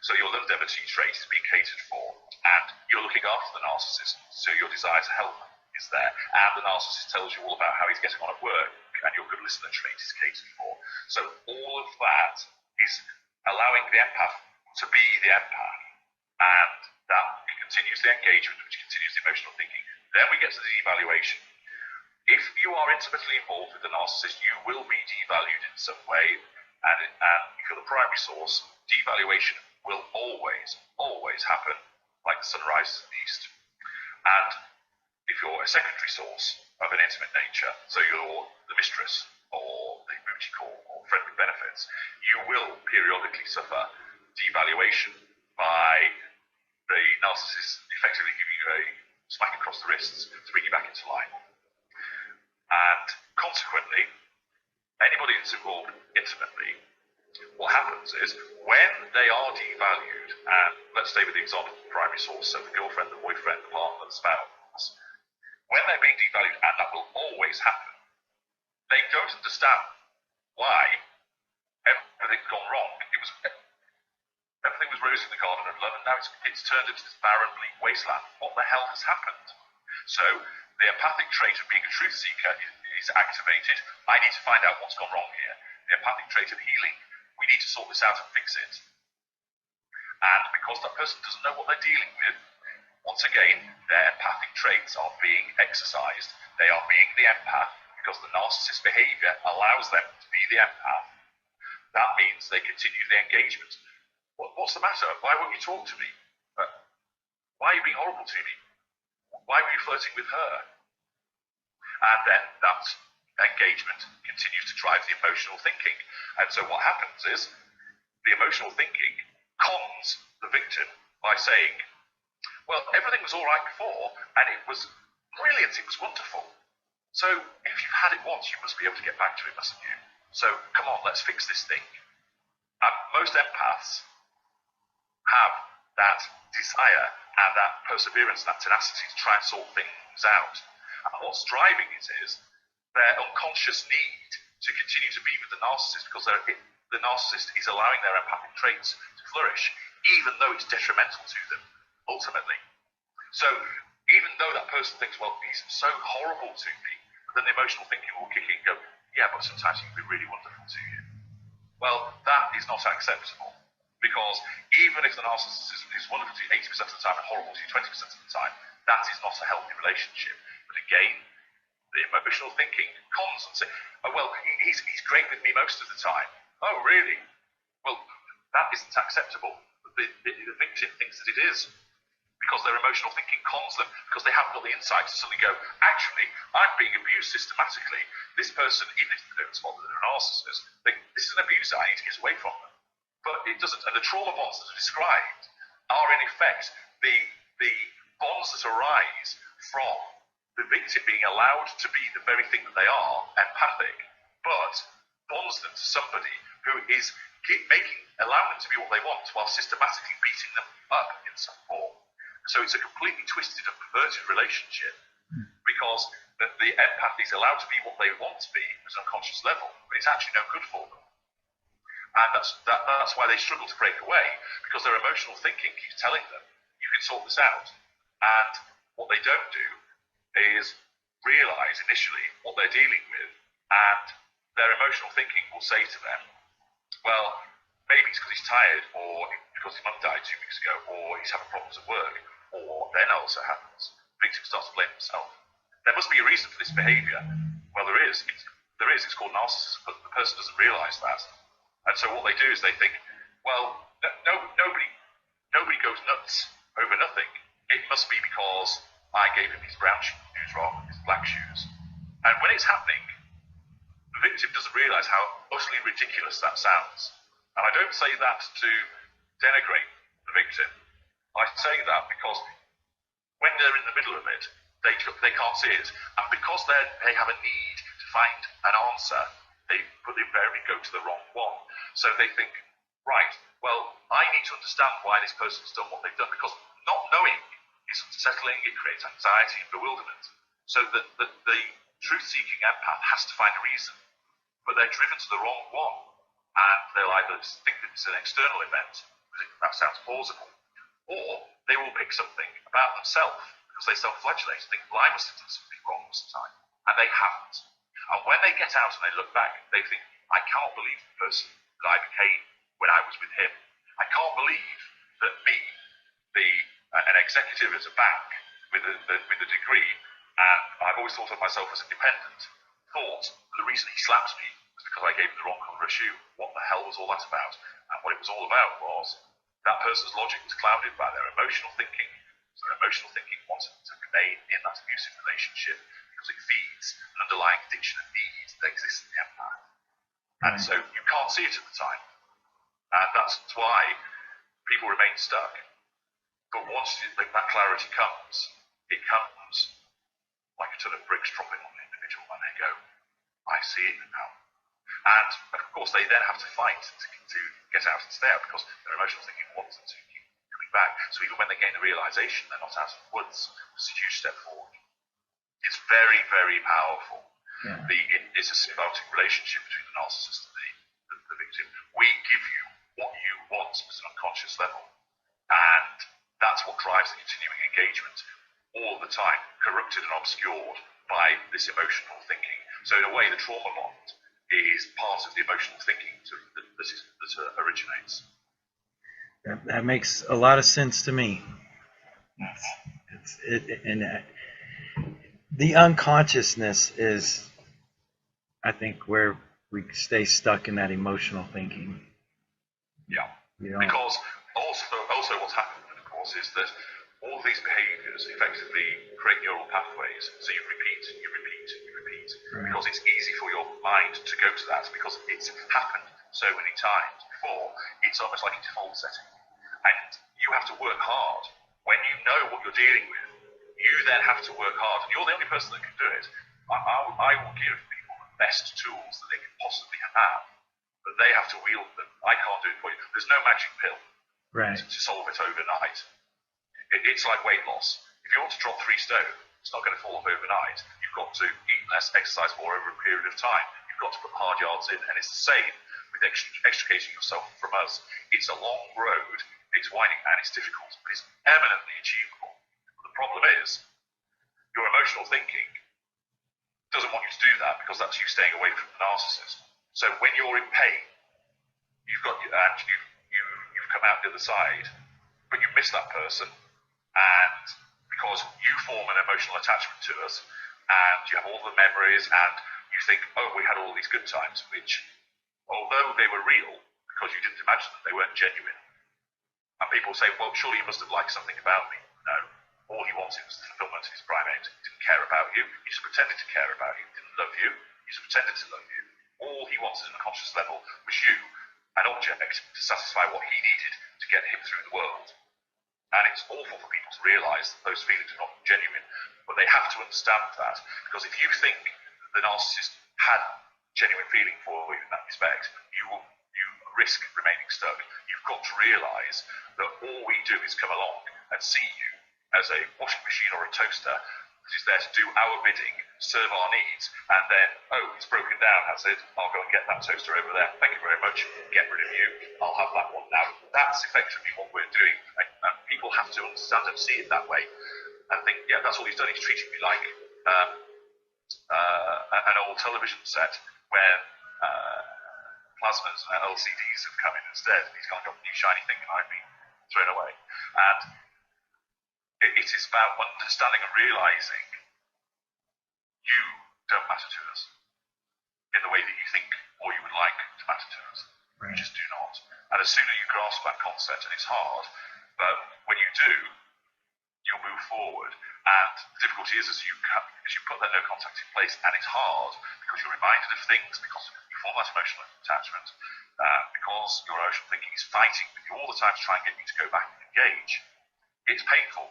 So your love devotee trait is being catered for, and you're looking after the narcissist, so your desire to help is there, and the narcissist tells you all about how he's getting on at work, and your good listener trait is catered for. So all of that is allowing the empath to be the empath, and that continues the engagement, which continues the emotional thinking. Then we get to the devaluation. If you are intimately involved with the narcissist, you will be devalued in some way, and if you're the primary source, devaluation will always happen, like the sun rises in the east. And if you're a secondary source of an intimate nature, so you're the mistress or the booty call or friend with benefits, you will periodically suffer devaluation by the narcissist effectively giving you a smack across the wrists to bring you back into line. And consequently, anybody that's involved intimately, what happens is when they are devalued, and let's stay with the example of the primary source, so the girlfriend, the boyfriend, the partner, the spouse, when they're being devalued, and that will always happen, they don't understand why everything's gone wrong. Everything was rose in the garden of love, and now it's turned into this barren, bleak wasteland. What the hell has happened? So the empathic trait of being a truth seeker is activated. I need to find out what's gone wrong here. The empathic trait of healing. We need to sort this out and fix it. And because that person doesn't know what they're dealing with, once again, their empathic traits are being exercised. They are being the empath because the narcissist behavior allows them to be the empath. That means they continue the engagement. What's the matter? Why won't you talk to me? Why are you being horrible to me? Why were you flirting with her? And then that engagement continues to drive the emotional thinking. And so what happens is the emotional thinking cons the victim by saying, well, everything was all right before, and it was brilliant, it was wonderful. So if you've had it once, you must be able to get back to it, mustn't you? So come on, let's fix this thing. And most empaths have that desire and that perseverance, that tenacity to try and sort things out. And what's driving it is their unconscious need to continue to be with the narcissist because the narcissist is allowing their empathic traits to flourish, even though it's detrimental to them, ultimately. So even though that person thinks, well, he's so horrible to me, then the emotional thinking will kick in and go, yeah, but sometimes he can be really wonderful to you. Well, that is not acceptable Because even if the narcissist is wonderful to you 80% of the time and horrible to you 20% of the time, that is not a healthy relationship. But again, the emotional thinking cons and say, oh, well, he's great with me most of the time. Oh, really? Well, that isn't acceptable. The victim thinks that it is. Because their emotional thinking cons them, because they haven't got the insight to suddenly go, actually, I'm being abused systematically. This person, even if they don't spot that they're a narcissist, think, this is an abuser, I need to get away from them. But it doesn't. And the trauma bonds that are described are, in effect, the bonds that arise from the victim being allowed to be the very thing that they are, empathic, but bonds them to somebody who is allowing them to be what they want while systematically beating them up in some form. So it's a completely twisted and perverted relationship because the empath is allowed to be what they want to be at an unconscious level, but it's actually no good for them. And that's why they struggle to break away, because their emotional thinking keeps telling them, you can sort this out. And what they don't do is realize initially what they're dealing with, and their emotional thinking will say to them, well, maybe it's because he's tired, or because his mum died 2 weeks ago, or he's having problems at work, or then also happens. The victim starts to blame himself. There must be a reason for this behaviour. Well, there is. It's called narcissism, but the person doesn't realise that. And so what they do is they think, well, nobody goes nuts over nothing. It must be because I gave him his brown shoes rather than his black shoes. And when it's happening, the victim doesn't realise how utterly ridiculous that sounds. And I don't say that to denigrate the victim. I say that because when they're in the middle of it, they can't see it. And because they have a need to find an answer, they invariably go to the wrong one. So they think, right, well, I need to understand why this person's done what they've done, because not knowing is unsettling, it creates anxiety and bewilderment. So the truth-seeking empath has to find a reason, but they're driven to the wrong one. And they'll either think that it's an external event, because that sounds plausible, or they will pick something about themselves, because they self-flagellate and think, well, I must have done something wrong most of the time. And they haven't. And when they get out and they look back, they think, I can't believe the person that I became when I was with him. I can't believe that me, an executive at a bank with a degree, and I've always thought of myself as independent, thought the reason he slapped me was because I gave him the wrong colour of shoe. What the hell was all that about? And what it was all about was that person's logic was clouded by their emotional thinking. So their emotional thinking wanted to remain in that abusive relationship because it feeds an underlying addiction and need that exists in the empath. And so you can't see it at the time. And that's why people remain stuck. But once that clarity comes, it comes like a ton of bricks dropping on the individual, and they go, I see it now. And of course, they then have to fight to get out and stay out, because their emotional thinking wants them to keep coming back. So even when they gain the realization they're not out of the woods, it's a huge step forward. It's very, very powerful. Yeah. It's a symbiotic relationship between the narcissist and the victim. We give you what you want at an unconscious level, and that's what drives the continuing engagement all the time, corrupted and obscured by this emotional thinking. So in a way, the trauma bond is part of the emotional thinking that originates. That makes a lot of sense to me. The unconsciousness is, I think, where we stay stuck in that emotional thinking. Yeah. Because also what's happened, of course, is that all these behaviours effectively create neural pathways. So you repeat, right. Because it's easy for your mind to go to that, because it's happened so many times before. It's almost like a default setting. And you have to work hard. When you know what you're dealing with, you then have to work hard. And you're the only person that can do it. I will give people the best tools that they can possibly have, but they have to wield them. I can't do it for you. There's no magic pill to solve it overnight. It's like weight loss. If you want to drop 3 stone, it's not going to fall off overnight. You've got to eat less, exercise more over a period of time. You've got to put hard yards in. And it's the same with extricating yourself from us. It's a long road, it's winding, and it's difficult, but it's eminently achievable. But the problem is, your emotional thinking doesn't want you to do that, because that's you staying away from the narcissist. So when you're in pain, you've come come out the other side, but you miss that person, and because you form an emotional attachment to us, and you have all the memories, and you think, oh, we had all these good times, which, although they were real, because you didn't imagine them, they weren't genuine. And people say, well, surely you must have liked something about me. No. All he wanted was the fulfillment of his primate. He didn't care about you. He just pretended to care about you. He didn't love you. He just pretended to love you. All he wanted on a conscious level was you, an object, to satisfy what he needed to get him through the world. And it's awful for people to realise that those feelings are not genuine. But they have to understand that. Because if you think the narcissist had genuine feeling for you in that respect, you risk remaining stuck. You've got to realise that all we do is come along and see you as a washing machine or a toaster that is there to do our bidding, serve our needs, and then, oh, it's broken down, has it? I'll go and get that toaster over there. Thank you very much. Get rid of you. I'll have that one now. That's effectively what we're doing. And people have to understand and see it that way and think, yeah, that's all he's done. He's treating me like an old television set when plasmas and LCDs have come in instead. He's gone and got a new shiny thing and I've been thrown away. And it is about understanding and realising you don't matter to us in the way that you think or you would like to matter to us. Right. You just do not. And as soon as you grasp that concept, and it's hard, but when you do, you'll move forward. And the difficulty is as you put that no contact in place, and it's hard because you're reminded of things, because you form that emotional attachment, because your emotional thinking is fighting with you all the time to try and get you to go back and engage. It's painful.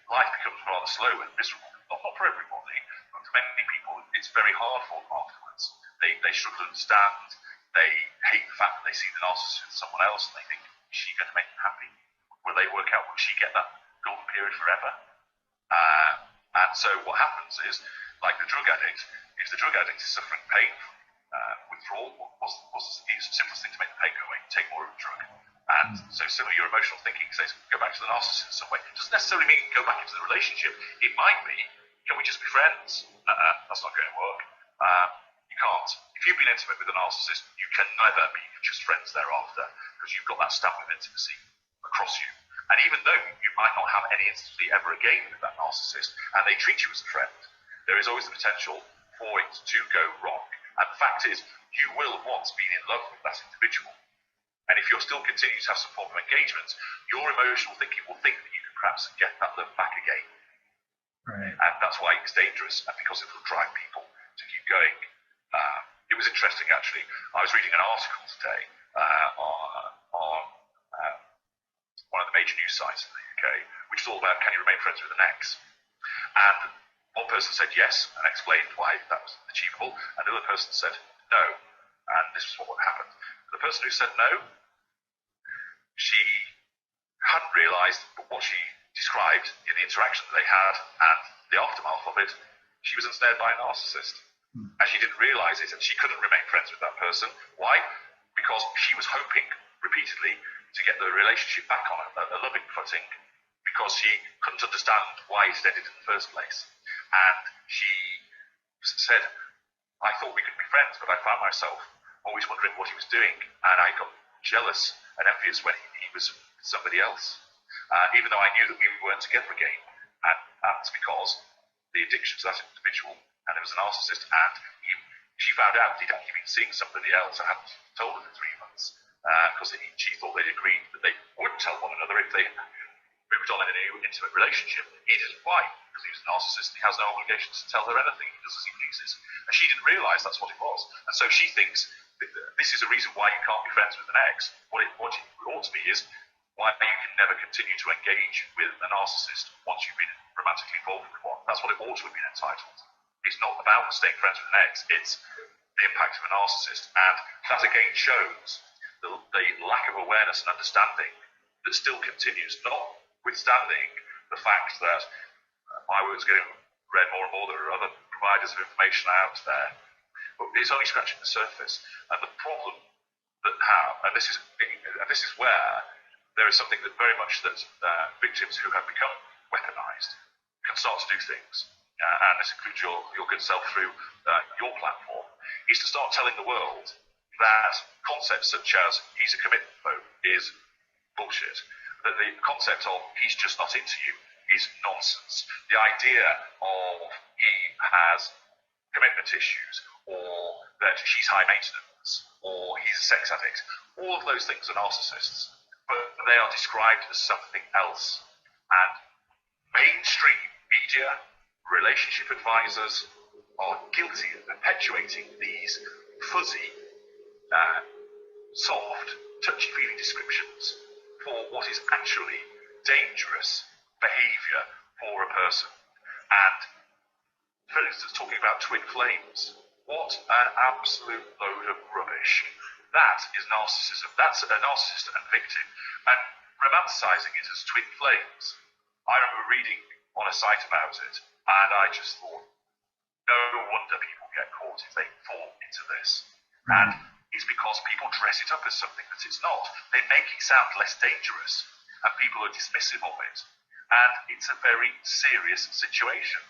Life becomes rather slow and miserable. Not for everybody, but for many people, it's very hard for them afterwards. They struggle to understand. They hate the fact that they see the narcissist with someone else and they think, is she going to make them happy? Will they work out, will she get that golden period forever? And so what happens is, like the drug addict, if the drug addict is suffering pain from withdrawal, what's the simplest thing to make the pain go away? Take more of the drug. And so similarly, your emotional thinking says, go back to the narcissist in some way. It doesn't necessarily mean go back into the relationship. It might be, can we just be friends? That's not going to work. You can't. If you've been intimate with a narcissist, you can never be just friends thereafter, because you've got that stamp of intimacy across you. And even though you might not have any intimacy ever again with that narcissist, and they treat you as a friend, there is always the potential for it to go wrong. And the fact is, you will have once been in love with that individual. And if you're still continuing to have some form of engagement, your emotional thinking will think that you can perhaps get that love back again. Right. And that's why it's dangerous, and because it will drive people to keep going. It was interesting, actually. I was reading an article today on one of the major news sites in the UK, which is all about, can you remain friends with an ex? And one person said yes and explained why that was achievable, and the other person said no. And this is what happened. The person who said no, she hadn't realised, but what she described in the interaction that they had and the aftermath of it, she was ensnared by a narcissist. And she didn't realise it, and she couldn't remain friends with that person. Why? Because she was hoping repeatedly to get the relationship back on a loving footing, because she couldn't understand why it ended in the first place. And she said, I thought we could be friends, but I found myself always wondering what he was doing, and I got jealous and envious when he was with somebody else, even though I knew that we weren't together again. And that's because the addiction to that individual, and there was a narcissist, and she found out he'd actually been seeing somebody else and hadn't told her for 3 months, because she thought they'd agreed that they wouldn't tell one another if they moved on in a new intimate relationship. He didn't. Why? Because he was a narcissist and he has no obligation to tell her anything. He does as he pleases. And she didn't realise that's what it was. And so she thinks this is a reason why you can't be friends with an ex. What it ought to be is why you can never continue to engage with a narcissist once you've been romantically involved with one. That's what it ought to have been entitled. It's not about staying friends with an ex. It's the impact of a narcissist. And that again shows the lack of awareness and understanding that still continues, notwithstanding the fact that my work's getting read more and more. There are other providers of information out there, but it's only scratching the surface. And the problem and this is where there is something that very much that victims who have become weaponized can start to do things, and this includes your good self through your platform, is to start telling the world that concepts such as he's a commitment phobe is bullshit. That the concept of he's just not into you is nonsense. The idea of he has commitment issues, or that she's high maintenance, or he's a sex addict, all of those things are narcissists, but they are described as something else. And mainstream media, relationship advisors are guilty of perpetuating these fuzzy, soft, touchy-feely descriptions for what is actually dangerous behaviour for a person. And, for instance, talking about twin flames, what an absolute load of rubbish. That is narcissism. That's a narcissist and victim. And romanticising it as twin flames. I remember reading on a site about it, and I just thought, no wonder people get caught if they fall into this. And it's because people dress it up as something that it's not. They make it sound less dangerous, and people are dismissive of it. And it's a very serious situation,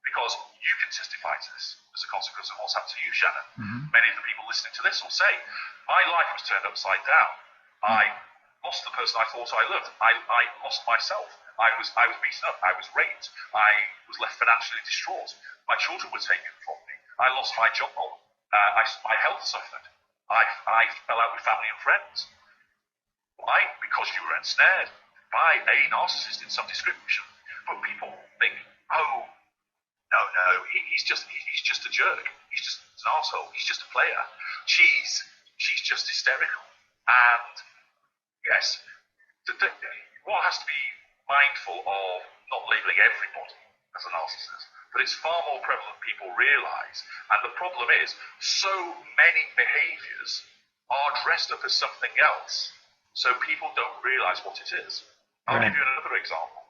because you can testify to this as a consequence of what's happened to you, Shannon. Many of the people listening to this will say, my life was turned upside down. I lost the person I thought I loved. I lost myself. I was beaten up. I was raped. I was left financially distraught. My children were taken from me. I lost my job. My health suffered. I fell out with family and friends. Why? Because you were ensnared by a narcissist in some description. But people think, oh, no, he's just a jerk. He's just an arsehole. He's just a player. She's just hysterical. And yes, one has to be mindful of not labelling everybody as a narcissist, but it's far more prevalent than people realise. And the problem is, so many behaviours are dressed up as something else, so people don't realise what it is. I'll give you another example.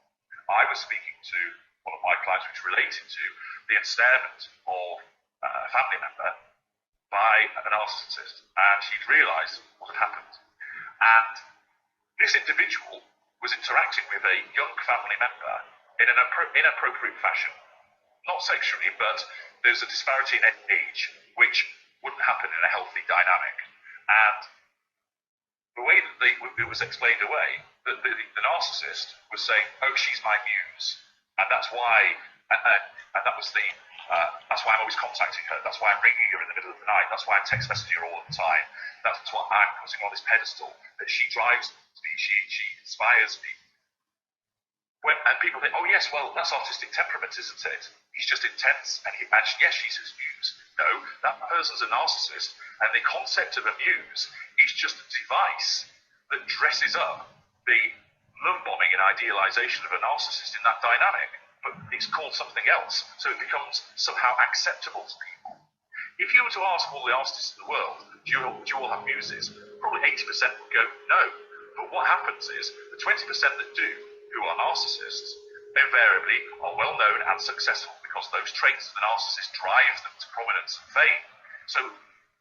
I was speaking to one of my clients, which related to the ensnarement of a family member by a narcissist, and she'd realised what had happened. And this individual was interacting with a young family member in an inappropriate fashion. Not sexually, but there's a disparity in age which wouldn't happen in a healthy dynamic. And the way that it was explained away, that the narcissist was saying, oh, she's my muse, and that's why, and that was that's why I'm always contacting her, that's why I'm ringing her in the middle of the night, that's why I'm text messaging her all the time, that's what I'm putting on this pedestal, that she drives me, she inspires me. And people think, oh yes, well, that's artistic temperament, isn't it? He's just intense, and yes, she's his muse. No, that person's a narcissist, and the concept of a muse is just a device that dresses up the love bombing and idealization of a narcissist in that dynamic, but it's called something else, so it becomes somehow acceptable to people. If you were to ask all the artists in the world, do you all have muses? Probably 80% would go, no. But what happens is, the 20% that do, who are narcissists, invariably are well known and successful, because those traits of the narcissist drive them to prominence and fame. So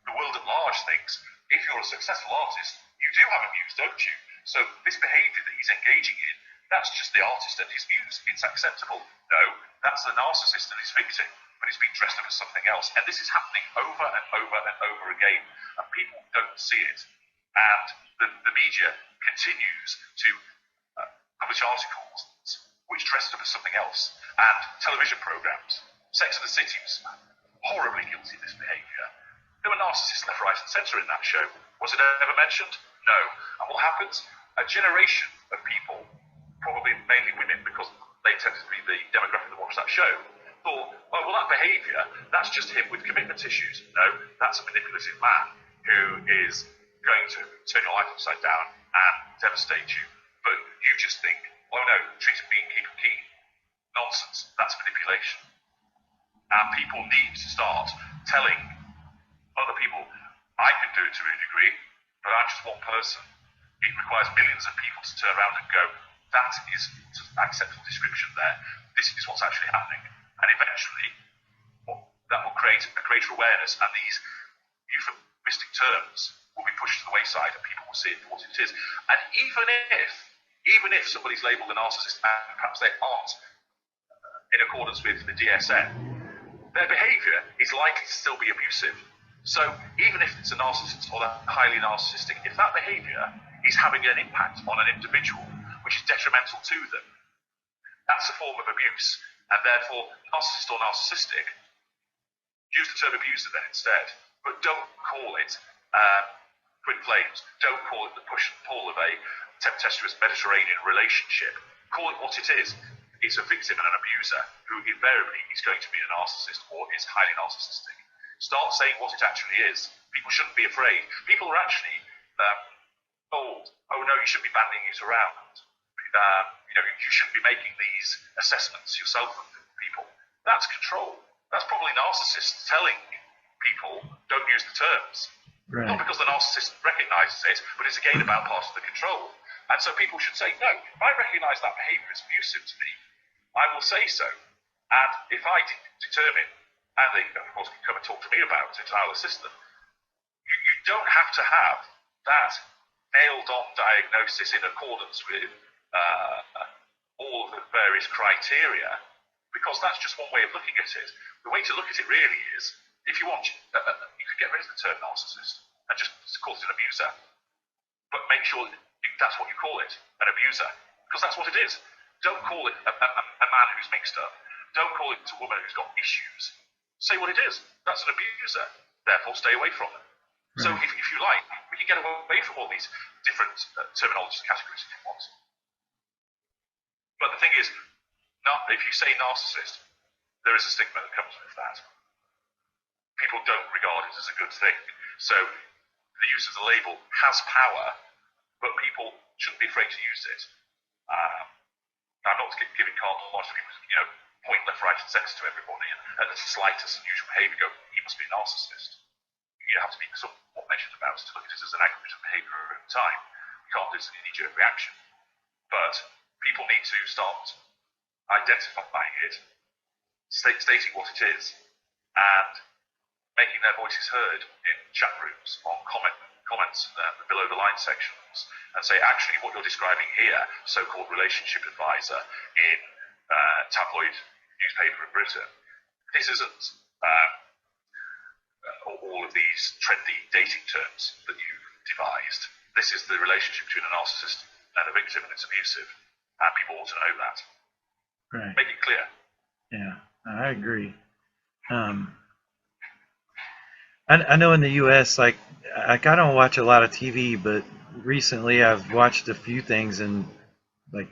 the world at large thinks, if you're a successful artist, you do have a muse, don't you? So this behaviour that he's engaging in, that's just the artist and his muse. It's acceptable. No, that's the narcissist and his victim, but it's being dressed up as something else. And this is happening over and over and over again, and people don't see it. And the media continues to publish articles which dress it up as something else. And television programmes. Sex and the City was horribly guilty of this behaviour. There were narcissists left, right and centre in that show. Was it ever mentioned? No. And what happens? A generation of people, probably mainly women, because they tended to be the demographic that watched that show, thought, oh, well, that behaviour, that's just him with commitment issues. No, that's a manipulative man who is going to turn your life upside down and devastate you. But you just think, oh no, treat him mean, keep him keen. Nonsense. That's manipulation. And people need to start telling other people, I can do it to a degree, but I'm just one person. It requires millions of people to turn around and go, that is an acceptable description there. This is what's actually happening. And eventually, that will create a greater awareness, and these euphemistic terms will be pushed to the wayside, and people will see it for what it is. And even if somebody's labelled a narcissist, and perhaps they aren't in accordance with the DSM, their behaviour is likely to still be abusive. So even if it's a narcissist or highly narcissistic, if that behaviour is having an impact on an individual which is detrimental to them. That's a form of abuse, and therefore narcissist or narcissistic, use the term abuser then instead, but don't call it twin flames. Don't call it the push and pull of a tempestuous Mediterranean relationship. Call it what it is. It's a victim and an abuser who invariably is going to be a narcissist or is highly narcissistic. Start saying what it actually is. People shouldn't be afraid. People are actually told, oh no, you shouldn't be banding it around. You shouldn't be making these assessments yourself of people. That's control. That's probably narcissists telling people don't use the terms. Right. Not because the narcissist recognises it, but it's again about part of the control. And so people should say, no, if I recognise that behaviour is abusive to me, I will say so. And if I determine, and they of course can come and talk to me about it, I'll assist them. You don't have to have that nailed-on diagnosis in accordance with all of the various criteria, because that's just one way of looking at it. The way to look at it really is, if you want, you could get rid of the term narcissist and just call it an abuser, but make sure that's what you call it, an abuser, because that's what it is. Don't call it a man who's mixed up. Don't call it a woman who's got issues. Say what it is. That's an abuser. Therefore, stay away from them. Right. So if you like, we can get away from all these different terminologies and categories if you want. But the thing is, if you say narcissist, there is a stigma that comes with that. People don't regard it as a good thing. So the use of the label has power, but people shouldn't be afraid to use it. I'm not giving carte blanche to people, point left, right, and centre to everybody, and at the slightest unusual behaviour, go, he must be a narcissist. You have to be somewhat measured about it to look at it as an aggregate of behaviour over time. You can't do this as a knee-jerk reaction. But people need to start identifying it, stating what it is, and making their voices heard in chat rooms, on comments the below the line sections, and say, actually, what you're describing here, so-called relationship advisor in tabloid newspaper in Britain, this isn't all of these trendy dating terms that you've devised. This is the relationship between a narcissist and a victim, and it's abusive, and people ought to know that. Right. Make it clear. Yeah, I agree. I know in the U.S., like I don't watch a lot of TV, but recently I've watched a few things, and like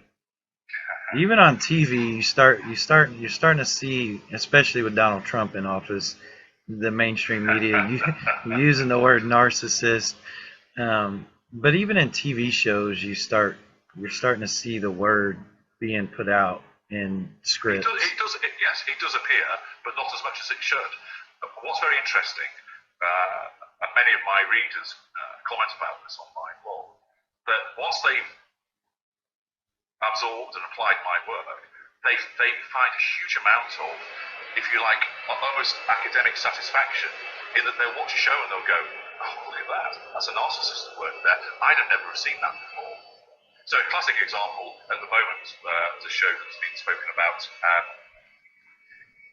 even on TV, you're starting to see, especially with Donald Trump in office, the mainstream media using the word narcissist. But even in TV shows, you're starting to see the word being put out in scripts. It does appear, but not as much as it should. What's very interesting, and many of my readers comment about this on my blog, that once they've absorbed and applied my work, they find a huge amount of, if you like, almost academic satisfaction in that they'll watch a show and they'll go, oh, look at that, that's a narcissist at work there. I'd have never seen that before. So a classic example at the moment, the show that's been spoken about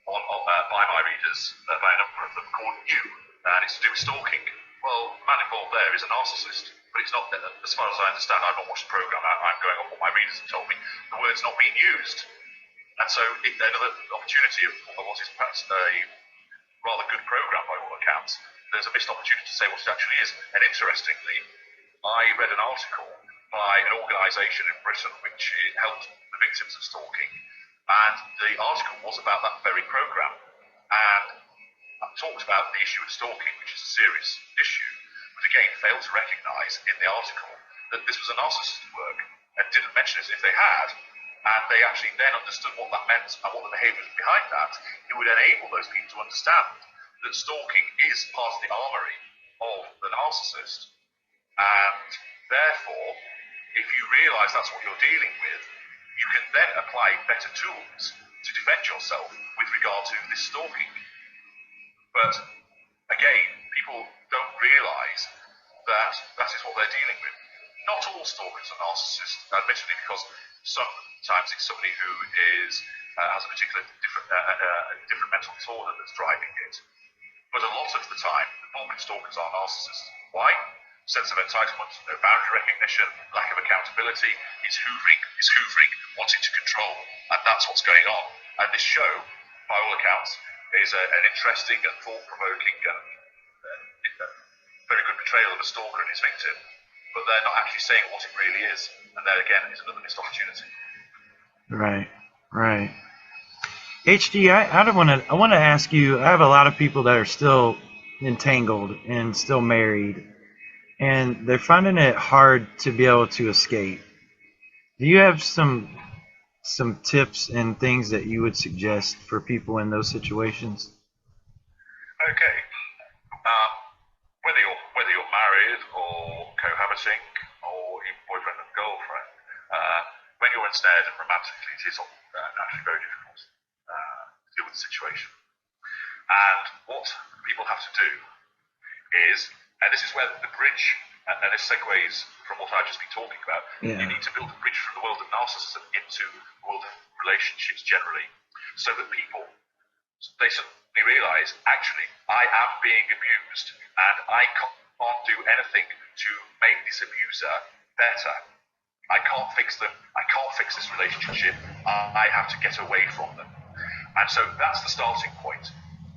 by my readers, by a number of them, called You, and it's to do with stalking. Well, the man involved there is a narcissist, but it's not, as far as I understand, I've not watched the programme, I'm going off what my readers have told me, the word's not being used. And so another opportunity of what is perhaps a rather good programme by all accounts, there's a missed opportunity to say what it actually is. And interestingly, I read an article by an organisation in Britain which helped the victims of stalking, and the article was about that very programme, and talked about the issue of stalking, which is a serious issue, but again failed to recognise in the article that this was a narcissist work, and didn't mention it. If they had, and they actually then understood what that meant and what the behaviours behind that, it would enable those people to understand that stalking is part of the armoury of the narcissist, and therefore, if you realise that's what you're dealing with, you can then apply better tools to defend yourself with regard to this stalking. But again, people don't realise that that is what they're dealing with. Not all stalkers are narcissists, admittedly, because sometimes it's somebody who has a particular different mental disorder that's driving it. But a lot of the time, the bulk of stalkers are narcissists. Why? sense of entitlement, no boundary recognition, lack of accountability, is hoovering, wanting to control, and that's what's going on. And this show, by all accounts, is an interesting and thought-provoking and very good portrayal of a stalker and his victim, but they're not actually saying what it really is, and there again is another missed opportunity. Right. HD, I want to ask you. I have a lot of people that are still entangled and still married, and they're finding it hard to be able to escape. Do you have some tips and things that you would suggest for people in those situations? Okay. Whether you're married or cohabiting or even boyfriend and girlfriend, when you're ensnared and romantically, it is actually very difficult to deal with the situation. And what people have to do is, and this is where the bridge, and this segues from what I've just been talking about, you need to build a bridge from the world of narcissism into the world of relationships generally, so that people, they suddenly realise, actually, I am being abused, and I can't do anything to make this abuser better. I can't fix them. I can't fix this relationship. I have to get away from them. And so that's the starting point.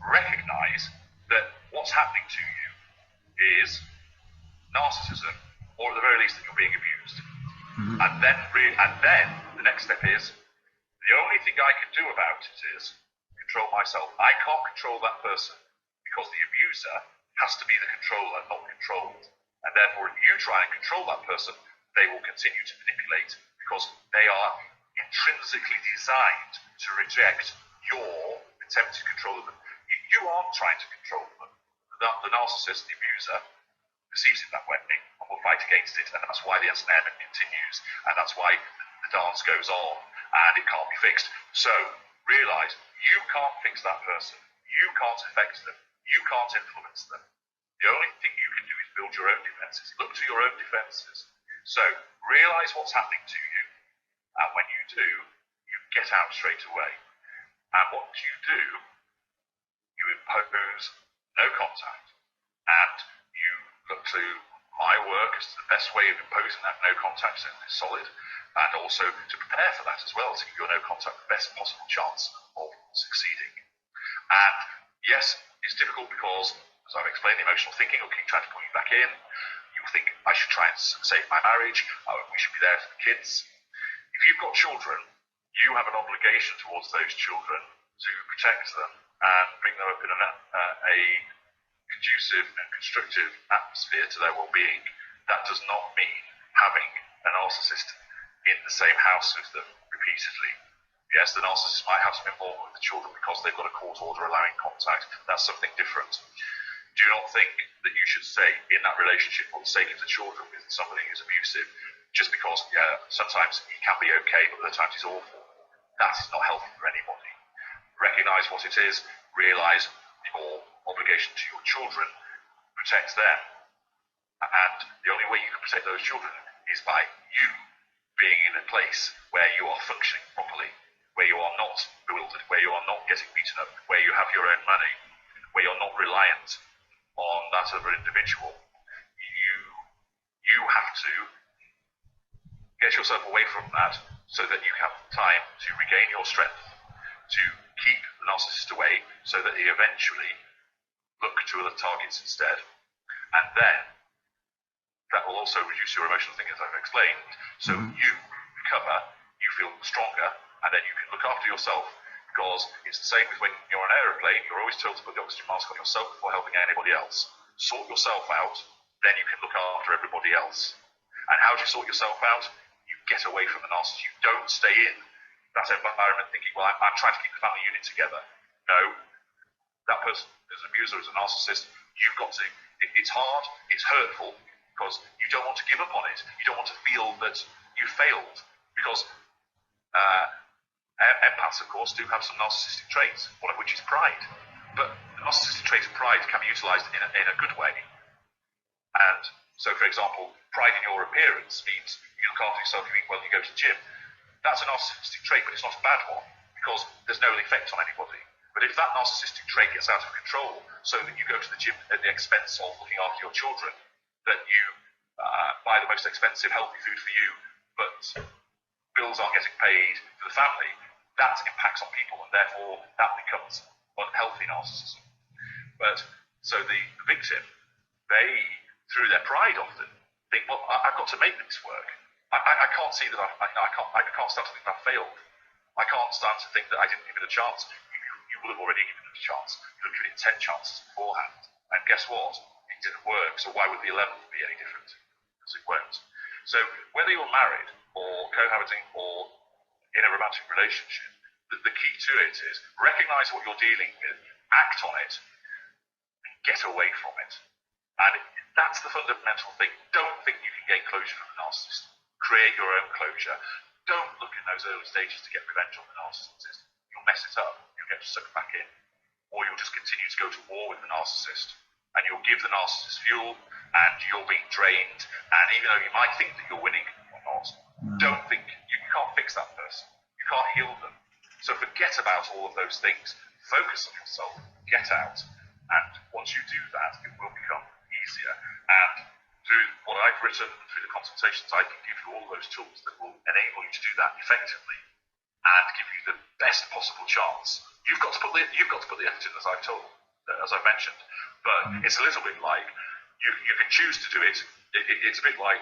Recognise that what's happening to you is narcissism, or at the very least that you're being abused. And then the next step is, the only thing I can do about it is control myself. I can't control that person, because the abuser has to be the controller, not controlled. And therefore, if you try and control that person, they will continue to manipulate, because they are intrinsically designed to reject your attempt to control them. You aren't trying to control them. The narcissist, the abuser, perceives it that way and will fight against it, and that's why the ensnarement continues, and that's why the dance goes on, and it can't be fixed. So, realise, you can't fix that person. You can't affect them. You can't influence them. The only thing you can do is build your own defences. Look to your own defences. So, realise what's happening to you, and when you do, you get out straight away. And what do? You impose no contact, and you look to my work as the best way of imposing that no contact is solid, and also to prepare for that as well, to give your no contact the best possible chance of succeeding. And yes, it's difficult because, as I've explained, the emotional thinking will keep trying to pull you back in. You'll think, I should try and save my marriage, we should be there for the kids. If you've got children, you have an obligation towards those children to protect them and bring them up in a conducive and constructive atmosphere to their well-being. That does not mean having a narcissist in the same house with them repeatedly. Yes, the narcissist might have some involvement with the children because they've got a court order allowing contact. That's something different. Do not think that you should stay in that relationship for the sake of the children with somebody who's abusive, just because, sometimes he can be okay, but other times he's awful. That is not healthy for anybody. Recognise what it is, realise your obligation to your children, protect them. And the only way you can protect those children is by you being in a place where you are functioning properly, where you are not bewildered, where you are not getting beaten up, where you have your own money, where you're not reliant on that other individual. You have to get yourself away from that so that you have time to regain your strength, to keep the narcissist away so that he eventually look to other targets instead. And then that will also reduce your emotional thinking, as I've explained. So you recover, you feel stronger, and then you can look after yourself, because it's the same with when you're on an aeroplane. You're always told to put the oxygen mask on yourself before helping anybody else. Sort yourself out, then you can look after everybody else. And how do you sort yourself out? You get away from the narcissist. You don't stay in that environment thinking, well, I'm trying to keep the family unit together. No, that person is an abuser, is a narcissist. You've got to. It's hard, it's hurtful, because you don't want to give up on it. You don't want to feel that you failed, because empaths, of course, do have some narcissistic traits, one of which is pride. But the narcissistic trait of pride can be utilised in a good way. And so, for example, pride in your appearance means you look after yourself, you eat well, you go to the gym. That's a narcissistic trait, but it's not a bad one, because there's no effect on anybody. But if that narcissistic trait gets out of control, so that you go to the gym at the expense of looking after your children, that you buy the most expensive healthy food for you, but bills aren't getting paid for the family, that impacts on people, and therefore that becomes unhealthy narcissism. But so the victim, they, through their pride often, think, well, I've got to make this work. I can't see that I can't stand to think that I've failed. I can't stand to think that I didn't give it a chance. You will have already given it a chance. You have given it 10 chances beforehand. And guess what? It didn't work. So why would the 11th be any different? Because it won't. So whether you're married or cohabiting or in a romantic relationship, the key to it is recognize what you're dealing with, act on it, and get away from it. And that's the fundamental thing. Don't think you can gain closure from the narcissist. Create your own closure. Don't look in those early stages to get revenge on the narcissist. You'll mess it up. You'll get sucked back in. Or you'll just continue to go to war with the narcissist. And you'll give the narcissist fuel, and you're being drained. And even though you might think that you're winning or not, don't think you can't fix that person. You can't heal them. So forget about all of those things. Focus on yourself. Get out. And once you do that, it will become easier. And through what I've written, through the consultations, I can give you all those tools that will enable you to do that effectively and give you the best possible chance. You've got to put the effort in, as I've mentioned. But it's a little bit like you can choose to do it. It's a bit like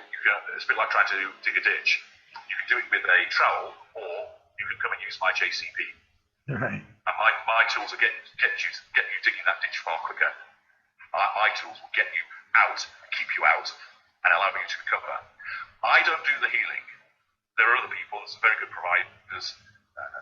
trying to dig a ditch. You can do it with a trowel, or you can come and use my JCB. Right. And my tools will get you digging that ditch far quicker. My tools will get you out, keep you out, and allow you to recover. I don't do the healing. There are other people, there's very good providers,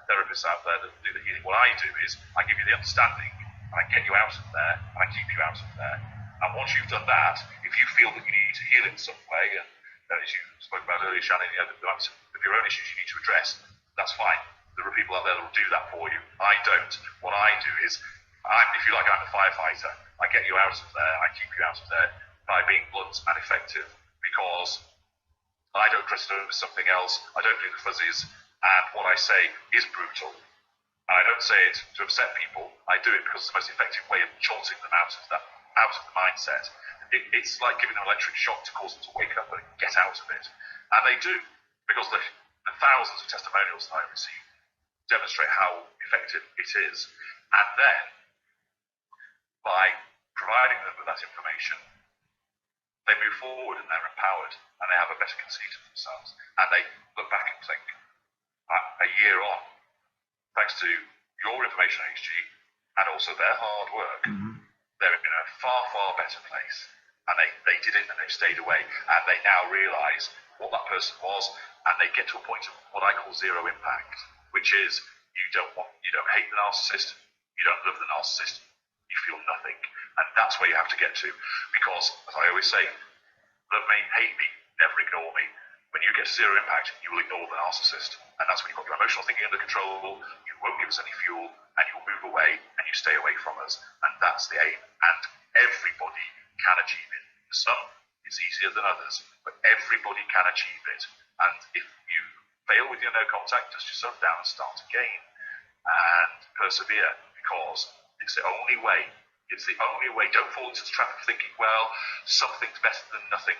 therapists out there that do the healing. What I do is I give you the understanding, and I get you out of there, and I keep you out of there. And once you've done that, if you feel that you need to heal in some way, and as you spoke about earlier, Shannon, if your own issues you need to address, that's fine. There are people out there that will do that for you. I don't. What I do is, if you like, I'm a firefighter. I get you out of there, I keep you out of there by being blunt and effective, because I don't dress it over something else. I don't do the fuzzies, and what I say is brutal. And I don't say it to upset people. I do it because it's the most effective way of jolting them out of the mindset. It's like giving them an electric shock to cause them to wake up and get out of it. And they do, because the thousands of testimonials that I receive demonstrate how effective it is. And then, by providing them with that information, they move forward and they're empowered and they have a better conceit of themselves. And they look back and think, a year on, thanks to your information, HG, and also their hard work, they're in a far, far better place. And they did it and they stayed away. And they now realise what that person was, and they get to a point of what I call zero impact, which is you don't hate the narcissist, you don't love the narcissist, you feel nothing. And that's where you have to get to, because, as I always say, love me, hate me, never ignore me. When you get to zero impact, you will ignore the narcissist. And that's when you've got your emotional thinking under control, you won't give us any fuel, and you'll move away, and you stay away from us. And that's the aim. And everybody can achieve it. For some, it's easier than others, but everybody can achieve it. And if you fail with your no contact, dust yourself down and start again. And persevere, because it's the only way. It's the only way. Don't fall into the trap of thinking, well, something's better than nothing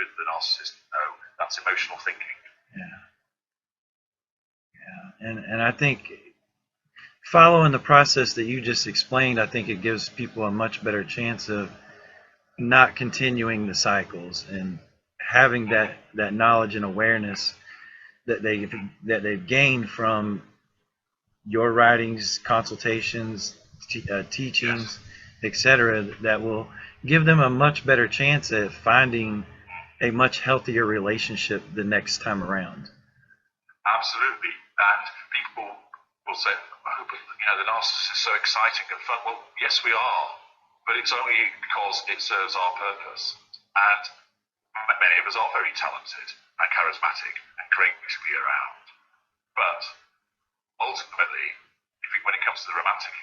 with the narcissist. No, that's emotional thinking. Yeah. And I think following the process that you just explained, I think it gives people a much better chance of not continuing the cycles and having that knowledge and awareness that they've gained from your writings, consultations, teachings, etc., that will give them a much better chance at finding a much healthier relationship the next time around. Absolutely. And people will say, oh, but the narcissist is so exciting and fun. Well, yes, we are, but it's only because it serves our purpose. And many of us are very talented and charismatic and great to be around. But ultimately, when it comes to the romantic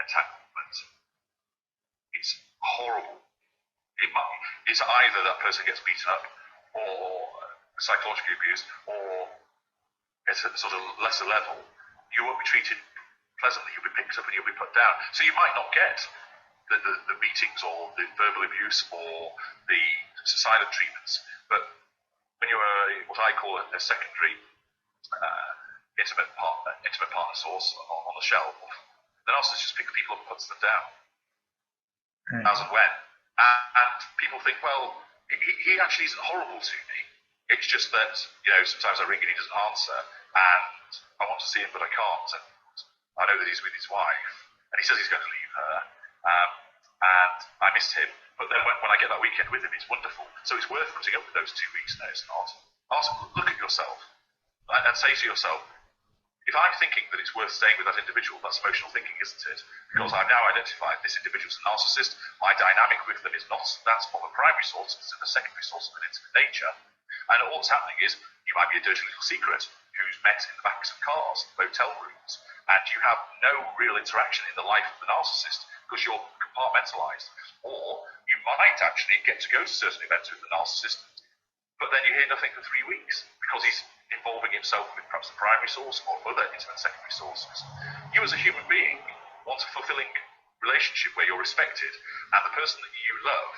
entanglement, it's horrible. It's either that person gets beaten up or psychologically abused, or at a sort of lesser level, you won't be treated pleasantly. You'll be picked up and you'll be put down. So you might not get the beatings or the verbal abuse or the silent treatments, But when you're what I call a secondary intimate partner source on the shelf, the narcissist just picks people up and puts them down, as and when. And people think, well, he actually isn't horrible to me. It's just that, sometimes I ring and he doesn't answer, and I want to see him, but I can't. And I know that he's with his wife, and he says he's going to leave her, and I missed him. But then when I get that weekend with him, it's wonderful. So it's worth putting up with those 2 weeks. No, it's not. Look at yourself and say to yourself, if I'm thinking that it's worth staying with that individual, that's emotional thinking, isn't it? Because I've now identified this individual's a narcissist. My dynamic with them is not that's from a primary source, it's a secondary source of an intimate nature. And all that's happening is you might be a dirty little secret who's met in the backs of cars, motel rooms, and you have no real interaction in the life of the narcissist because you're compartmentalized. Or you might actually get to go to certain events with the narcissist, but then you hear nothing for 3 weeks because he's involving himself with perhaps the primary source or other intimate secondary sources. You as a human being want a fulfilling relationship where you're respected, and the person that you love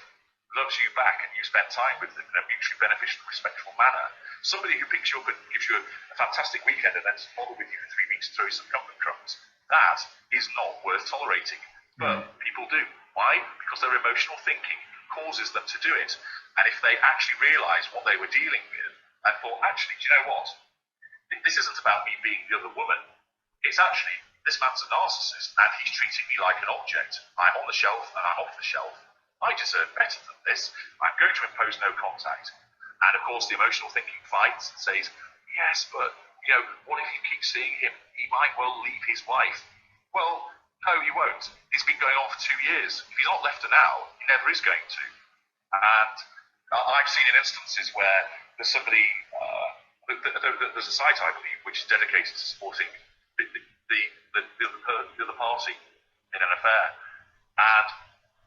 loves you back, and you spend time with them in a mutually beneficial, respectful manner. Somebody who picks you up and gives you a fantastic weekend and then bother with you for 3 weeks and throws some comfort crumbs, that is not worth tolerating. But people do. Why? Because their emotional thinking causes them to do it. And if they actually realise what they were dealing with and thought, actually, do you know what? This isn't about me being the other woman. It's actually, this man's a narcissist and he's treating me like an object. I'm on the shelf and I'm off the shelf. I deserve better than this. I'm going to impose no contact. And of course, the emotional thinking fights and says, yes, but, what if you keep seeing him? He might well leave his wife. Well, no, he won't. It's been going on for 2 years. If he's not left her now, he never is going to. And I've seen in instances where there's somebody, there's a site, I believe, which is dedicated to supporting the other party in an affair. And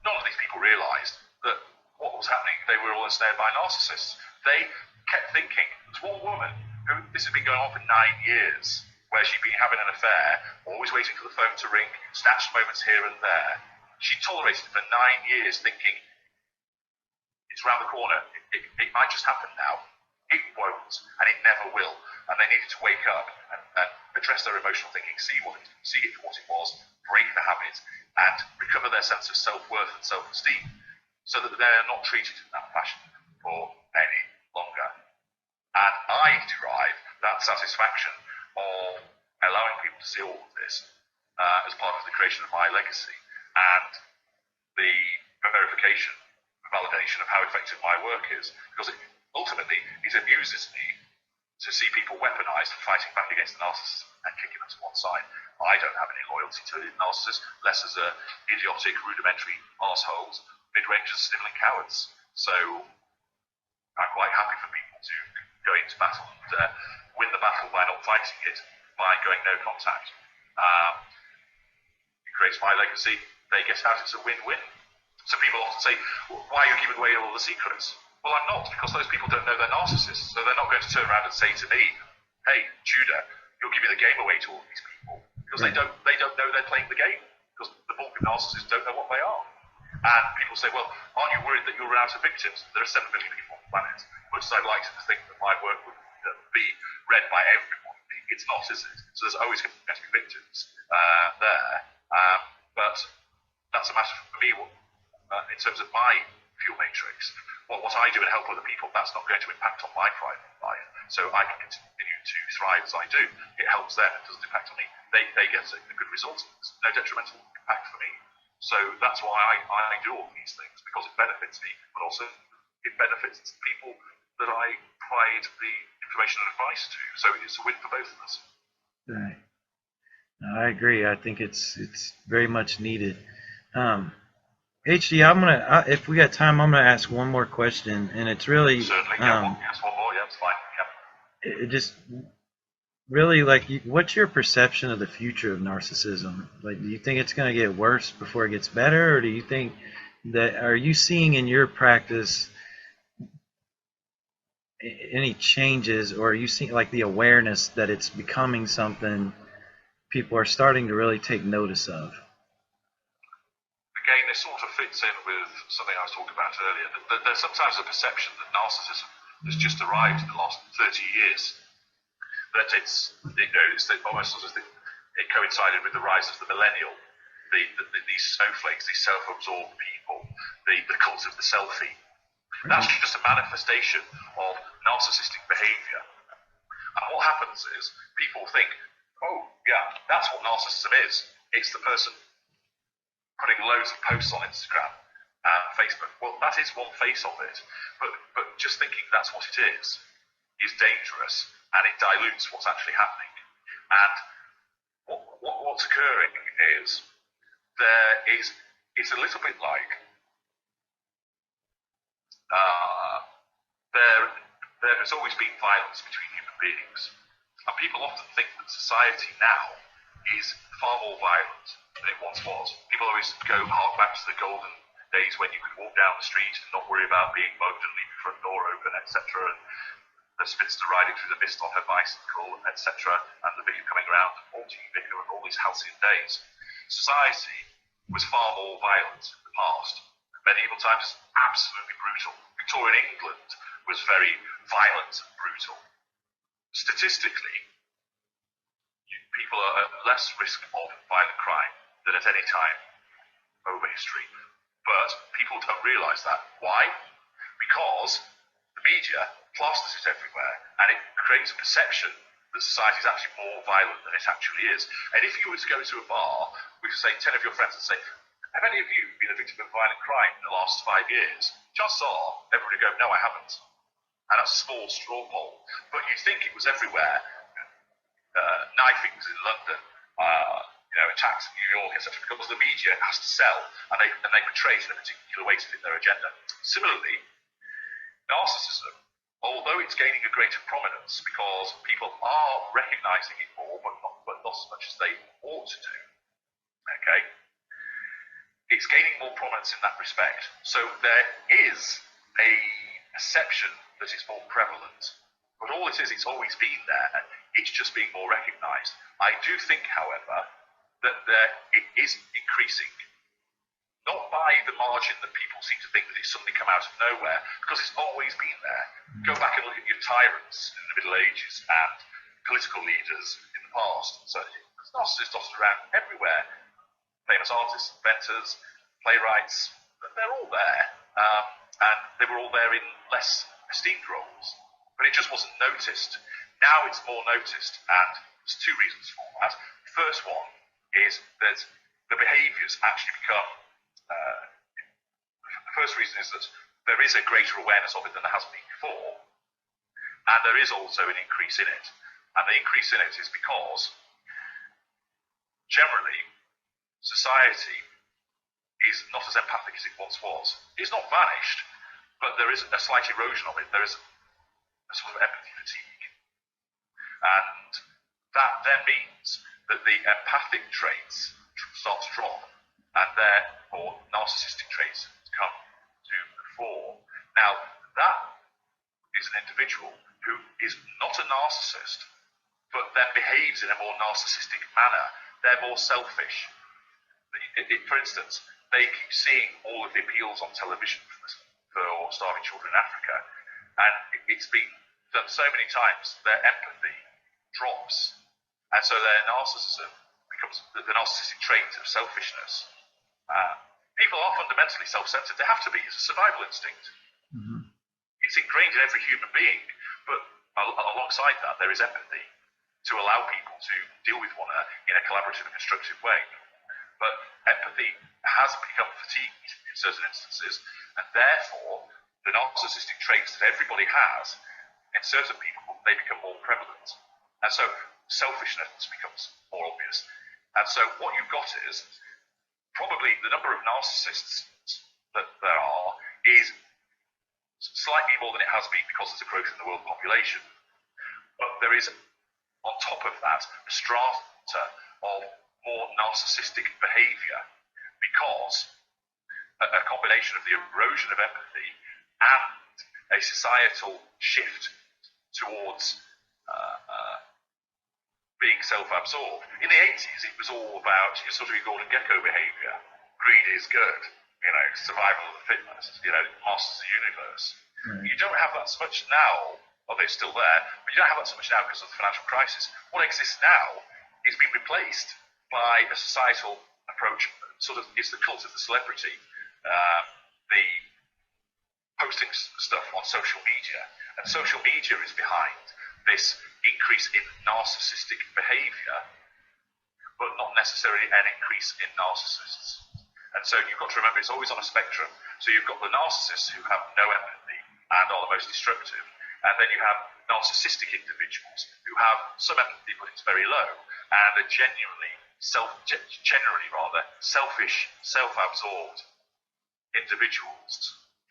none of these people realised that what was happening, they were all ensnared by narcissists. They kept thinking, there's one woman who, this has been going on for 9 years, where she'd been having an affair, always waiting for the phone to ring, snatched moments here and there. She tolerated it for 9 years, thinking, it's around the corner, it might just happen now. It won't, and it never will. And they needed to wake up and address their emotional thinking, see it for what it was, break the habit, and recover their sense of self-worth and self-esteem, so that they're not treated in that fashion for any longer. And I derive that satisfaction of allowing people to see all of this as part of the creation of my legacy and the verification, validation of how effective my work is, because ultimately it amuses me to see people weaponized for fighting back against the narcissist and kicking them to one side. I don't have any loyalty to the narcissist, less as idiotic, rudimentary arseholes, mid-rangers, snivelling cowards. So I'm quite happy for people to go into battle and win the battle by not fighting it, by going no contact. It creates my legacy. They get out. It's a win-win. So people often say, why are you giving away all the secrets? Well, I'm not, because those people don't know they're narcissists. So they're not going to turn around and say to me, hey, Tudor, you're giving the game away to all these people. Because they don't know they're playing the game. Because the bulk of narcissists don't know what they are. And people say, well, aren't you worried that you'll run out of victims? There are 7 billion people on the planet. Much as I'd like to think that my work would be read by everyone, it's not, is it? So there's always going to be victims there. But that's a matter for me in terms of my fuel matrix. What I do and help other people, that's not going to impact on my private life. So I can continue to thrive as I do. It helps them, it doesn't impact on me. They get a good result. There's no detrimental impact for me. So that's why I do all these things, because it benefits me, but also it benefits the people that I provide the information and advice to. So it's a win for both of us. Right. No, I agree. I think it's very much needed. HD, if we got time, I'm gonna ask one more question, and it's really certainly one more. Yeah, it's fine. Yeah. It just really, what's your perception of the future of narcissism? Like, do you think it's gonna get worse before it gets better, or do you think are you seeing in your practice any changes, or are you seeing the awareness that it's becoming something people are starting to really take notice of? Again, this sort of fits in with something I was talking about earlier. There's sometimes a perception that narcissism has just arrived in the last 30 years. That it's almost sort of it coincided with the rise of the millennial, these snowflakes, these self-absorbed people, the cult of the selfie. That's just a manifestation of narcissistic behavior. And what happens is people think, oh yeah, that's what narcissism is. It's the person putting loads of posts on Instagram and Facebook. Well, that is one face of it, but just thinking that's what it is dangerous, and it dilutes what's actually happening. And what's occurring is it's a little bit like there has always been violence between human beings, and people often think that society now is far more violent than it once was. People always hark back to the golden days when you could walk down the street and not worry about being mugged and leave your front door open, etc. And the spinster riding through the mist on her bicycle, etc. And the vicar coming around, the haunting vicar, and all these halcyon days. Society was far more violent in the past. Medieval times, absolutely brutal. Victorian England was very violent and brutal. Statistically, people are at less risk of violent crime than at any time over history. But people don't realise that. Why? Because the media plasters it everywhere, and it creates a perception that society is actually more violent than it actually is. And if you were to go to a bar with, say, 10 of your friends and say, have any of you been a victim of violent crime in the last 5 years? Chances are, everybody would go, no, I haven't. And that's a small straw poll. But you'd think it was everywhere. Knifings in London, attacks in New York, etc., because the media has to sell, and they portray it in a particular way to fit their agenda. Similarly, narcissism, although it's gaining a greater prominence because people are recognizing it more, but not as much as they ought to do, okay, it's gaining more prominence in that respect. So there is a perception that it's more prevalent, but all it is, it's always been there. It's just being more recognized. I do think, however, that it is increasing. Not by the margin that people seem to think that it's suddenly come out of nowhere, because it's always been there. Go back and look at your tyrants in the Middle Ages and political leaders in the past. So there's narcissists dotted around everywhere. Famous artists, inventors, playwrights, they're all there. And they were all there in less esteemed roles. But it just wasn't noticed. Now it's more noticed, and there's two reasons for that. The first one is that the behaviours actually become the first reason is that there is a greater awareness of it than there has been before, and there is also an increase in it. And the increase in it is because generally society is not as empathic as it once was. It's not vanished, but there is a slight erosion of it. There is a sort of empathy fatigue. And that then means that the empathic traits start to drop, and therefore narcissistic traits come to the fore. Now, that is an individual who is not a narcissist, but then behaves in a more narcissistic manner. They're more selfish. For instance, they keep seeing all of the appeals on television for starving children in Africa, and it's been done so many times, their empathy drops, and so their narcissism becomes the narcissistic trait of selfishness. People are fundamentally self-centered. They have to be. It's a survival instinct. Mm-hmm. It's ingrained in every human being, but alongside that, there is empathy to allow people to deal with one another in a collaborative and constructive way. But empathy has become fatigued in certain instances, and therefore the narcissistic traits that everybody has, in certain people, they become more prevalent. And so selfishness becomes more obvious. And so what you've got is probably the number of narcissists that there are is slightly more than it has been because there's a growth in the world population. But there is, on top of that, a strata of more narcissistic behaviour because a combination of the erosion of empathy and a societal shift towards being self-absorbed. In the 80s, it was all about your sort of golden gecko behaviour. Greed is good, survival of the fittest, masters of the universe. You don't have that so much now. Well, they're still there, but you don't have that so much now because of the financial crisis. What exists now is being replaced by a societal approach. Sort of, it's the cult of the celebrity, the posting stuff on social media, and social media is behind this increase in narcissistic behaviour, but not necessarily an increase in narcissists. And so you've got to remember it's always on a spectrum. So you've got the narcissists who have no empathy and are the most destructive, and then you have narcissistic individuals who have some empathy, but it's very low, and are generally selfish, self-absorbed individuals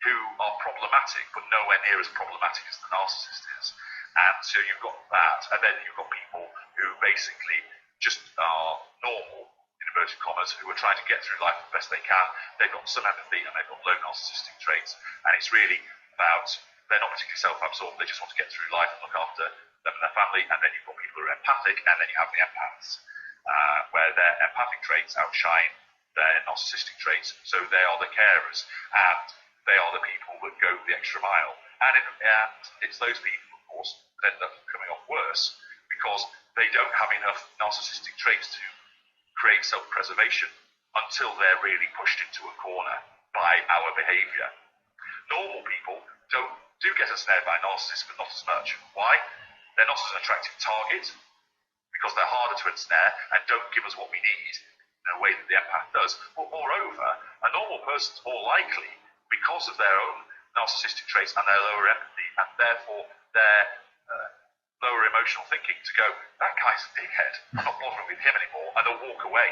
who are problematic, but nowhere near as problematic as the narcissist is. And so you've got that, and then you've got people who basically just are normal, in inverted commas, who are trying to get through life the best they can. They've got some empathy and they've got low narcissistic traits, and it's really about, they're not particularly self-absorbed, they just want to get through life and look after them and their family. And then you've got people who are empathic, and then you have the empaths, where their empathic traits outshine their narcissistic traits. So they are the carers, and they are the people that go the extra mile. And it's those people, of course, that end up coming off worse because they don't have enough narcissistic traits to create self-preservation until they're really pushed into a corner by our behaviour. Normal people do get ensnared by narcissists, but not as much. Why? They're not as an attractive target because they're harder to ensnare and don't give us what we need in a way that the empath does. But moreover, a normal person's more likely, because of their own narcissistic traits and their lower empathy, and therefore their lower emotional thinking, to go, that guy's a dickhead, I'm not bothering with him anymore, and they'll walk away.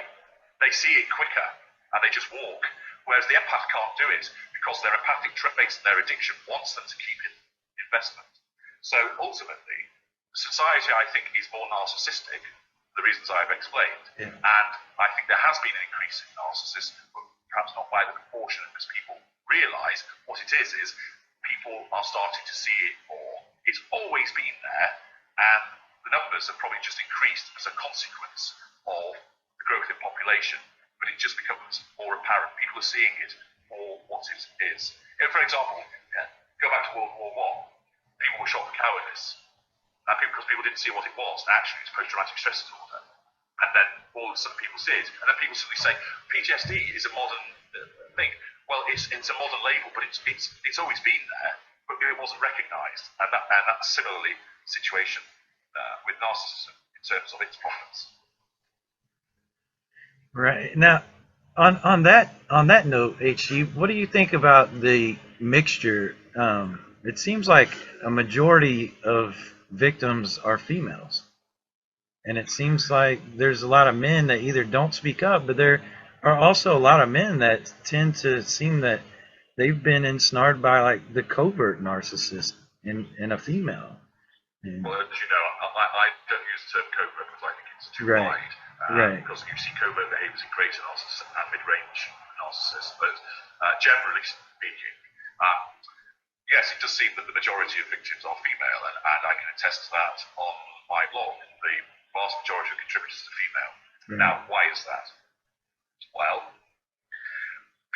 They see it quicker, and they just walk. Whereas the empath can't do it, because their empathic traits and their addiction wants them to keep in investment. So ultimately, society, I think, is more narcissistic, the reasons I've explained. Yeah. And I think there has been an increase in narcissists, but perhaps not by the proportion, because people realise what it is people are starting to see it more. It's always been there, and the numbers have probably just increased as a consequence of the growth in population, but it just becomes more apparent. People are seeing it for what it is. For example, go back to World War I. People were shot for cowardice, because people didn't see what it was. Actually, it's post-traumatic stress disorder. And then all of a sudden people see it, and then people suddenly say, PTSD is a modern thing. Well, it's a modern label, but it's always been there, but it wasn't recognised. And that's similarly the situation with narcissism in terms of its problems. Right. Now, on that note, HG, what do you think about the mixture? It seems like a majority of victims are females, and it seems like there's a lot of men that either don't speak up, but there are also a lot of men that tend to seem that they've been ensnared by like the covert narcissist in a female. Well, as you know, I don't use the term covert because I think it's too wide. Right. Because you see covert behaviours in greater narcissists and mid-range narcissists, but generally speaking, yes, it does seem that the majority of victims are female, and I can attest to that on my blog. The vast majority of contributors are female. Right. Now, why is that? Well,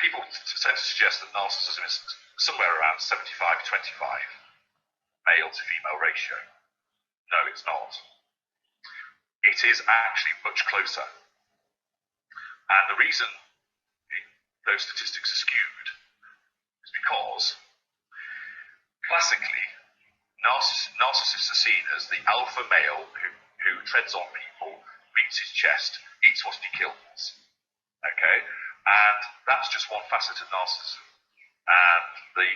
people tend to suggest that narcissism is somewhere around 75-25 male to female ratio. No, it's not. It is actually much closer. And the reason those statistics are skewed is because classically, narcissists are seen as the alpha male who treads on people, beats his chest, eats what he kills. Okay? And that's just one facet of narcissism. And the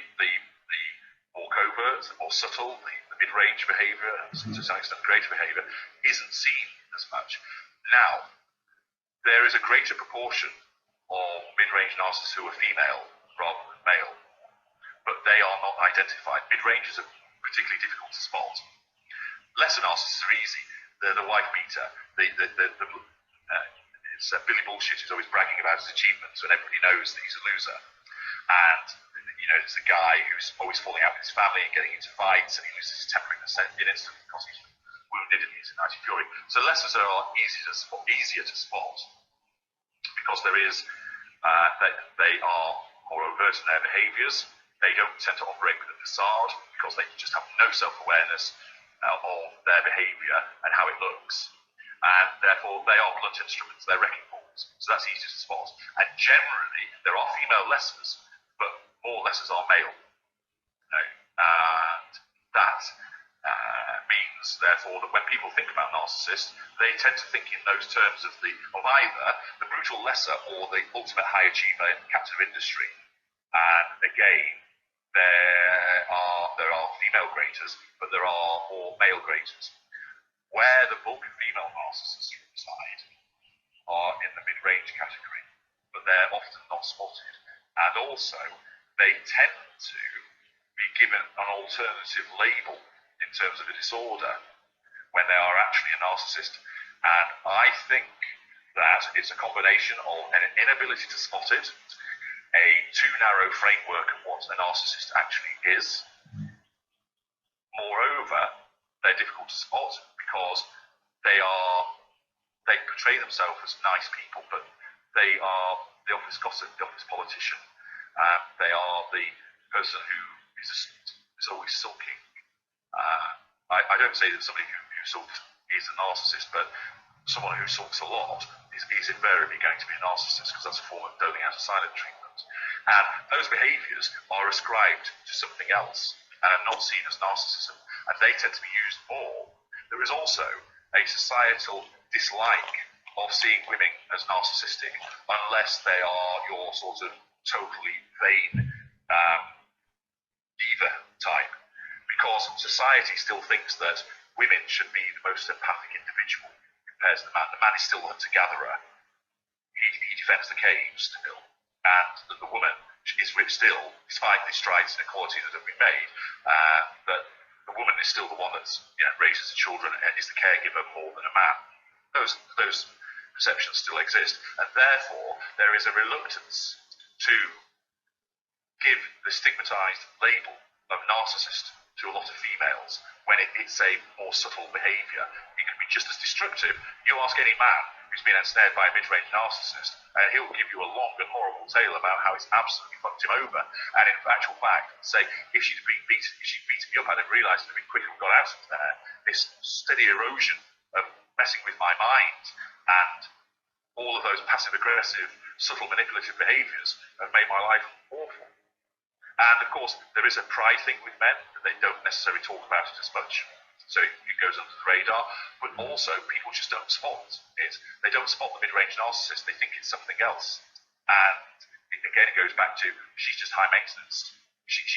more covert, the more subtle, the mid-range behaviour, and to some extent greater behaviour, isn't seen as much. Now, there is a greater proportion of mid-range narcissists who are female rather than male, but they are not identified. Mid-ranges are particularly difficult to spot. Lesser narcissists are easy. They're the wife beater. It's Billy Bullshit who's always bragging about his achievements when everybody knows that he's a loser. And it's the guy who's always falling out with his family and getting into fights, and he loses his temper in an instant because he's wounded and he's in nighty fury. So lessers are easier to spot because there is they are more overt in their behaviours. They don't tend to operate with a facade because they just have no self-awareness of their behaviour and how it looks. And therefore, they are blunt instruments, they're wrecking balls. So that's easy to spot. And generally, there are female lessers, but more lessers are male. And that means, therefore, that when people think about narcissists, they tend to think in those terms of either the brutal lesser or the ultimate high achiever in the captive industry. And again, there are female graters, but there are more male graters. Where the bulk of female narcissists reside are in the mid-range category, but they're often not spotted. And also, they tend to be given an alternative label in terms of a disorder when they are actually a narcissist. And I think that it's a combination of an inability to spot it, a too narrow framework of what a narcissist actually is. Moreover, they're difficult to spot because they portray themselves as nice people, but they are the office gossip, the office politician. They are the person who is always sulking. I don't say that somebody who sulks is a narcissist, but someone who sulks a lot is invariably going to be a narcissist, because that's a form of doling out a silent treatment. And those behaviours are ascribed to something else and are not seen as narcissism, and they tend to be used more. There is also a societal dislike of seeing women as narcissistic unless they are your sort of totally vain diva type, because society still thinks that women should be the most empathic individual compared to the man. The man is still a hunter-gatherer. He defends the cave still, and the woman is still, despite the strides in equality that have been made, that the woman is still the one that raises the children and is the caregiver more than a man. Those perceptions still exist, and therefore there is a reluctance to give the stigmatized label of narcissist to a lot of females when it's a more subtle behavior. It can be just as destructive. You ask any man who's been ensnared by a mid-range narcissist, and he'll give you a long and horrible tale about how it's absolutely fucked him over. And in actual fact, say, if she'd beaten me up, I'd have realised it had been quicker and got out of there. This steady erosion of messing with my mind and all of those passive-aggressive, subtle manipulative behaviours have made my life awful. And of course, there is a pride thing with men that they don't necessarily talk about it as much, so it goes under the radar. But also, people just don't spot it. They don't spot the mid-range narcissist. They think it's something else. And again, it goes back to she's just high maintenance. She's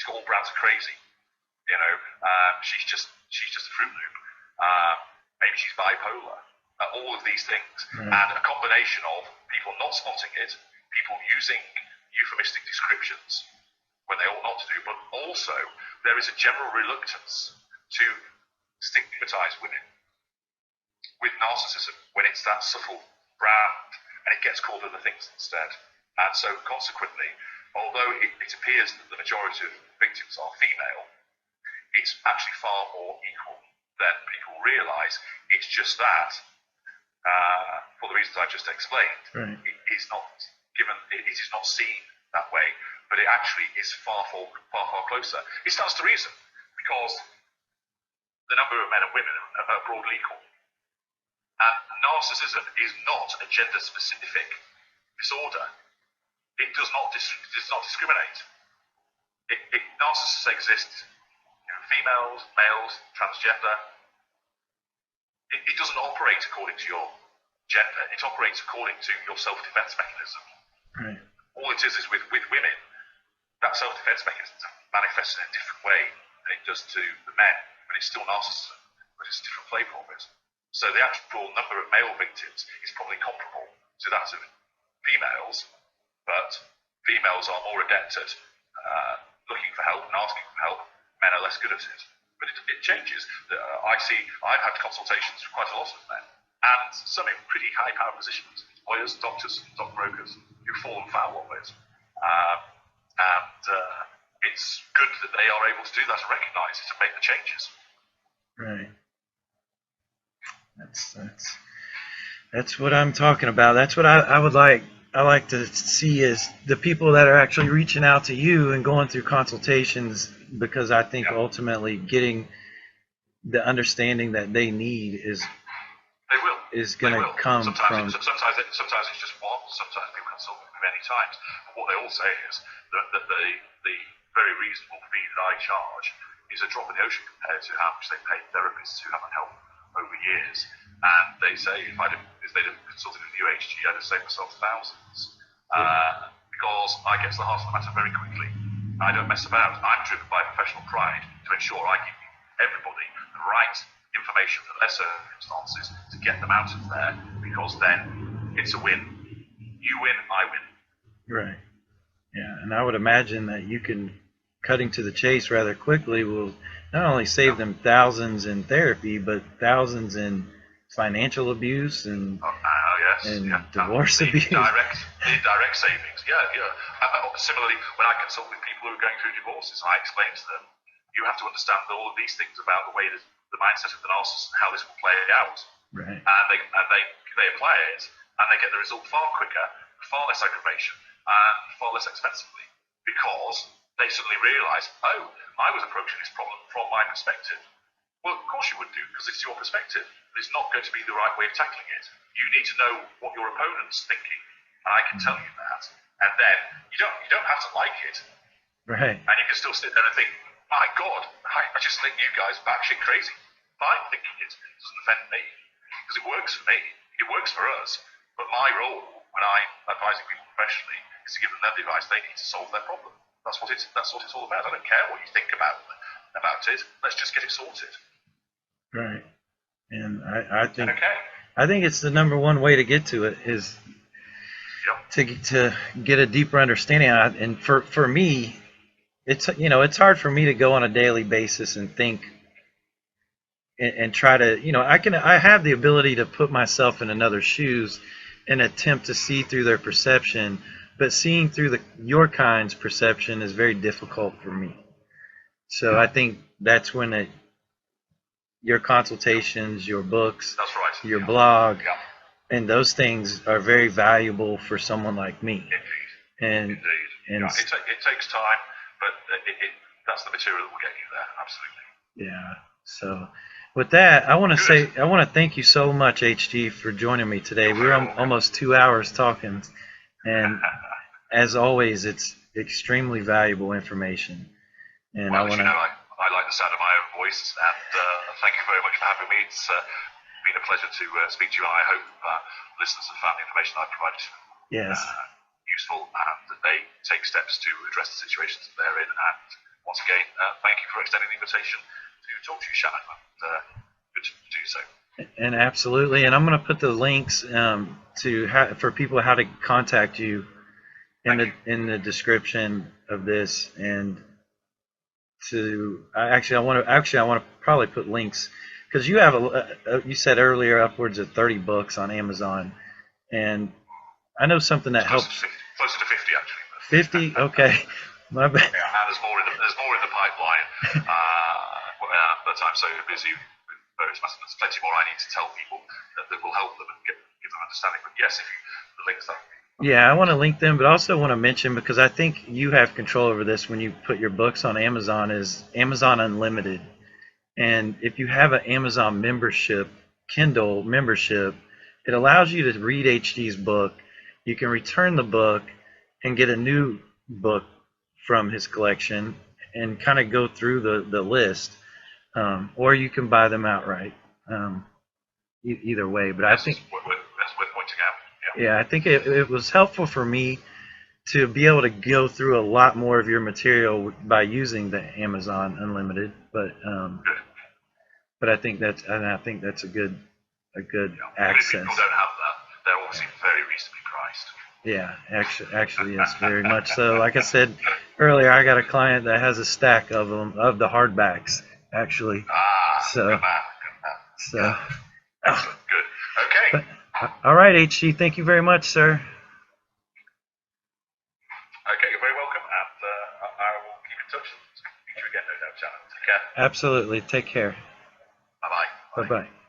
got all brands of crazy. She's just a Fruit Loop. Maybe she's bipolar. All of these things, and a combination of people not spotting it, people using euphemistic descriptions when they ought not to do, but also there is a general reluctance to stigmatise women with narcissism when it's that subtle brand, and it gets called other things instead. And so consequently, although it appears that the majority of victims are female, it's actually far more equal than people realise. It's just that, for the reasons I've just explained, it is not given, it is not seen that way, but it actually is far closer. It stands to reason, because the number of men and women are broadly equal. And narcissism is not a gender-specific disorder. It does not discriminate. Narcissists exist, females, males, transgender. It doesn't operate according to your gender. It operates according to your self-defense mechanism. Right. All it is with women, that self-defense mechanism manifests in a different way than it does to the men, but it's still narcissism, but it's a different flavour of it. So the actual number of male victims is probably comparable to that of females, but females are more adept at looking for help and asking for help. Men are less good at it. But it changes. I've had consultations with quite a lot of men, and some in pretty high power positions, lawyers, doctors, stockbrokers, who've fallen foul of it. It's good that they are able to do that, to recognise it and make the changes. Right. That's what I'm talking about. That's what I would like I like to see is the people that are actually reaching out to you and going through consultations, because I think ultimately getting the understanding that they need is going to come from. Sometimes it's just one. Sometimes people consult me many times. But what they all say is that the very reasonable fee that I charge is a drop in the ocean compared to how much they pay therapists who haven't helped over years. And they say if they didn't consult with UHG, I'd have saved myself thousands. Because I get to the heart of the matter very quickly. I don't mess about. I'm driven by professional pride to ensure I give everybody the right information for their circumstances to get them out of there, because then it's a win. You win, I win. Right. Yeah, and I would imagine that you can, cutting to the chase rather quickly, will not only save them thousands in therapy, but thousands in financial abuse and divorce abuse. Indirect savings. Similarly, when I consult with people who are going through divorces, I explain to them, you have to understand all of these things about the way that the mindset of the narcissist and how this will play out. Right. And they apply it, and they get the result far quicker, far less aggravation, and far less expensively, because they suddenly realise, oh, I was approaching this problem from my perspective. Well, of course you would do, because it's your perspective. But it's not going to be the right way of tackling it. You need to know what your opponent's thinking, and I can tell you that. And then you don't have to like it. Right. And you can still sit there and think, my God, I just think you guys are batshit crazy. Fine thinking it. It doesn't offend me, because it works for me. It works for us. But my role when I'm advising people professionally is to give them the advice they need to solve their problem. That's what it's all about. I don't care what you think about it. Let's just get it sorted. Right. And I think it's the number one way to get to it is to get a deeper understanding. And for me, it's hard for me to go on a daily basis and think and try to, I have the ability to put myself in another's shoes and attempt to see through their perception, but seeing through your kind's perception is very difficult for me. So I think that's when your consultations, your books, your blog, and those things are very valuable for someone like me. Indeed. And it takes time, but that's the material that will get you there. Absolutely. Yeah. So with that, I want to thank you so much, HG, for joining me today. We're almost 2 hours talking, and as always, it's extremely valuable information. And I like the sound of my own voice, and thank you very much for having me. It's been a pleasure to speak to you, and I hope listeners have found the information I've provided useful, and that they take steps to address the situations that they're in. And once again, thank you for extending the invitation to talk to you, Shannon, and good to do so. And absolutely, and I'm going to put the links for people how to contact you in the description of this, and I want to probably put links, because you have you said earlier upwards of 30 books on Amazon, and I know something that helps. Closer to 50 actually. 50, okay, my bad. Yeah, and there's more in the pipeline, but I'm so busy with various matters. There's plenty more I need to tell people that will help them and give them understanding. But yes, if the links that. Yeah, I want to link them, but also want to mention, because I think you have control over this when you put your books on Amazon, is Amazon Unlimited. And if you have an Amazon membership, Kindle membership, it allows you to read HG's book. You can return the book and get a new book from his collection and kind of go through the list, or you can buy them outright. Either way, but I think I think it was helpful for me to be able to go through a lot more of your material by using the Amazon Unlimited. But I think that's a good access. People don't have that. They're obviously very reasonably priced. Yeah, actually, yes, very much so. Like I said earlier, I got a client that has a stack of them, of the hardbacks, actually. Good man. So. Excellent. Good. Okay. All right, HG, thank you very much, sir. Okay, you're very welcome, and I will keep in touch and speak to you again, no doubt, Shannon. Take care. Absolutely. Take care. Bye-bye. Bye-bye.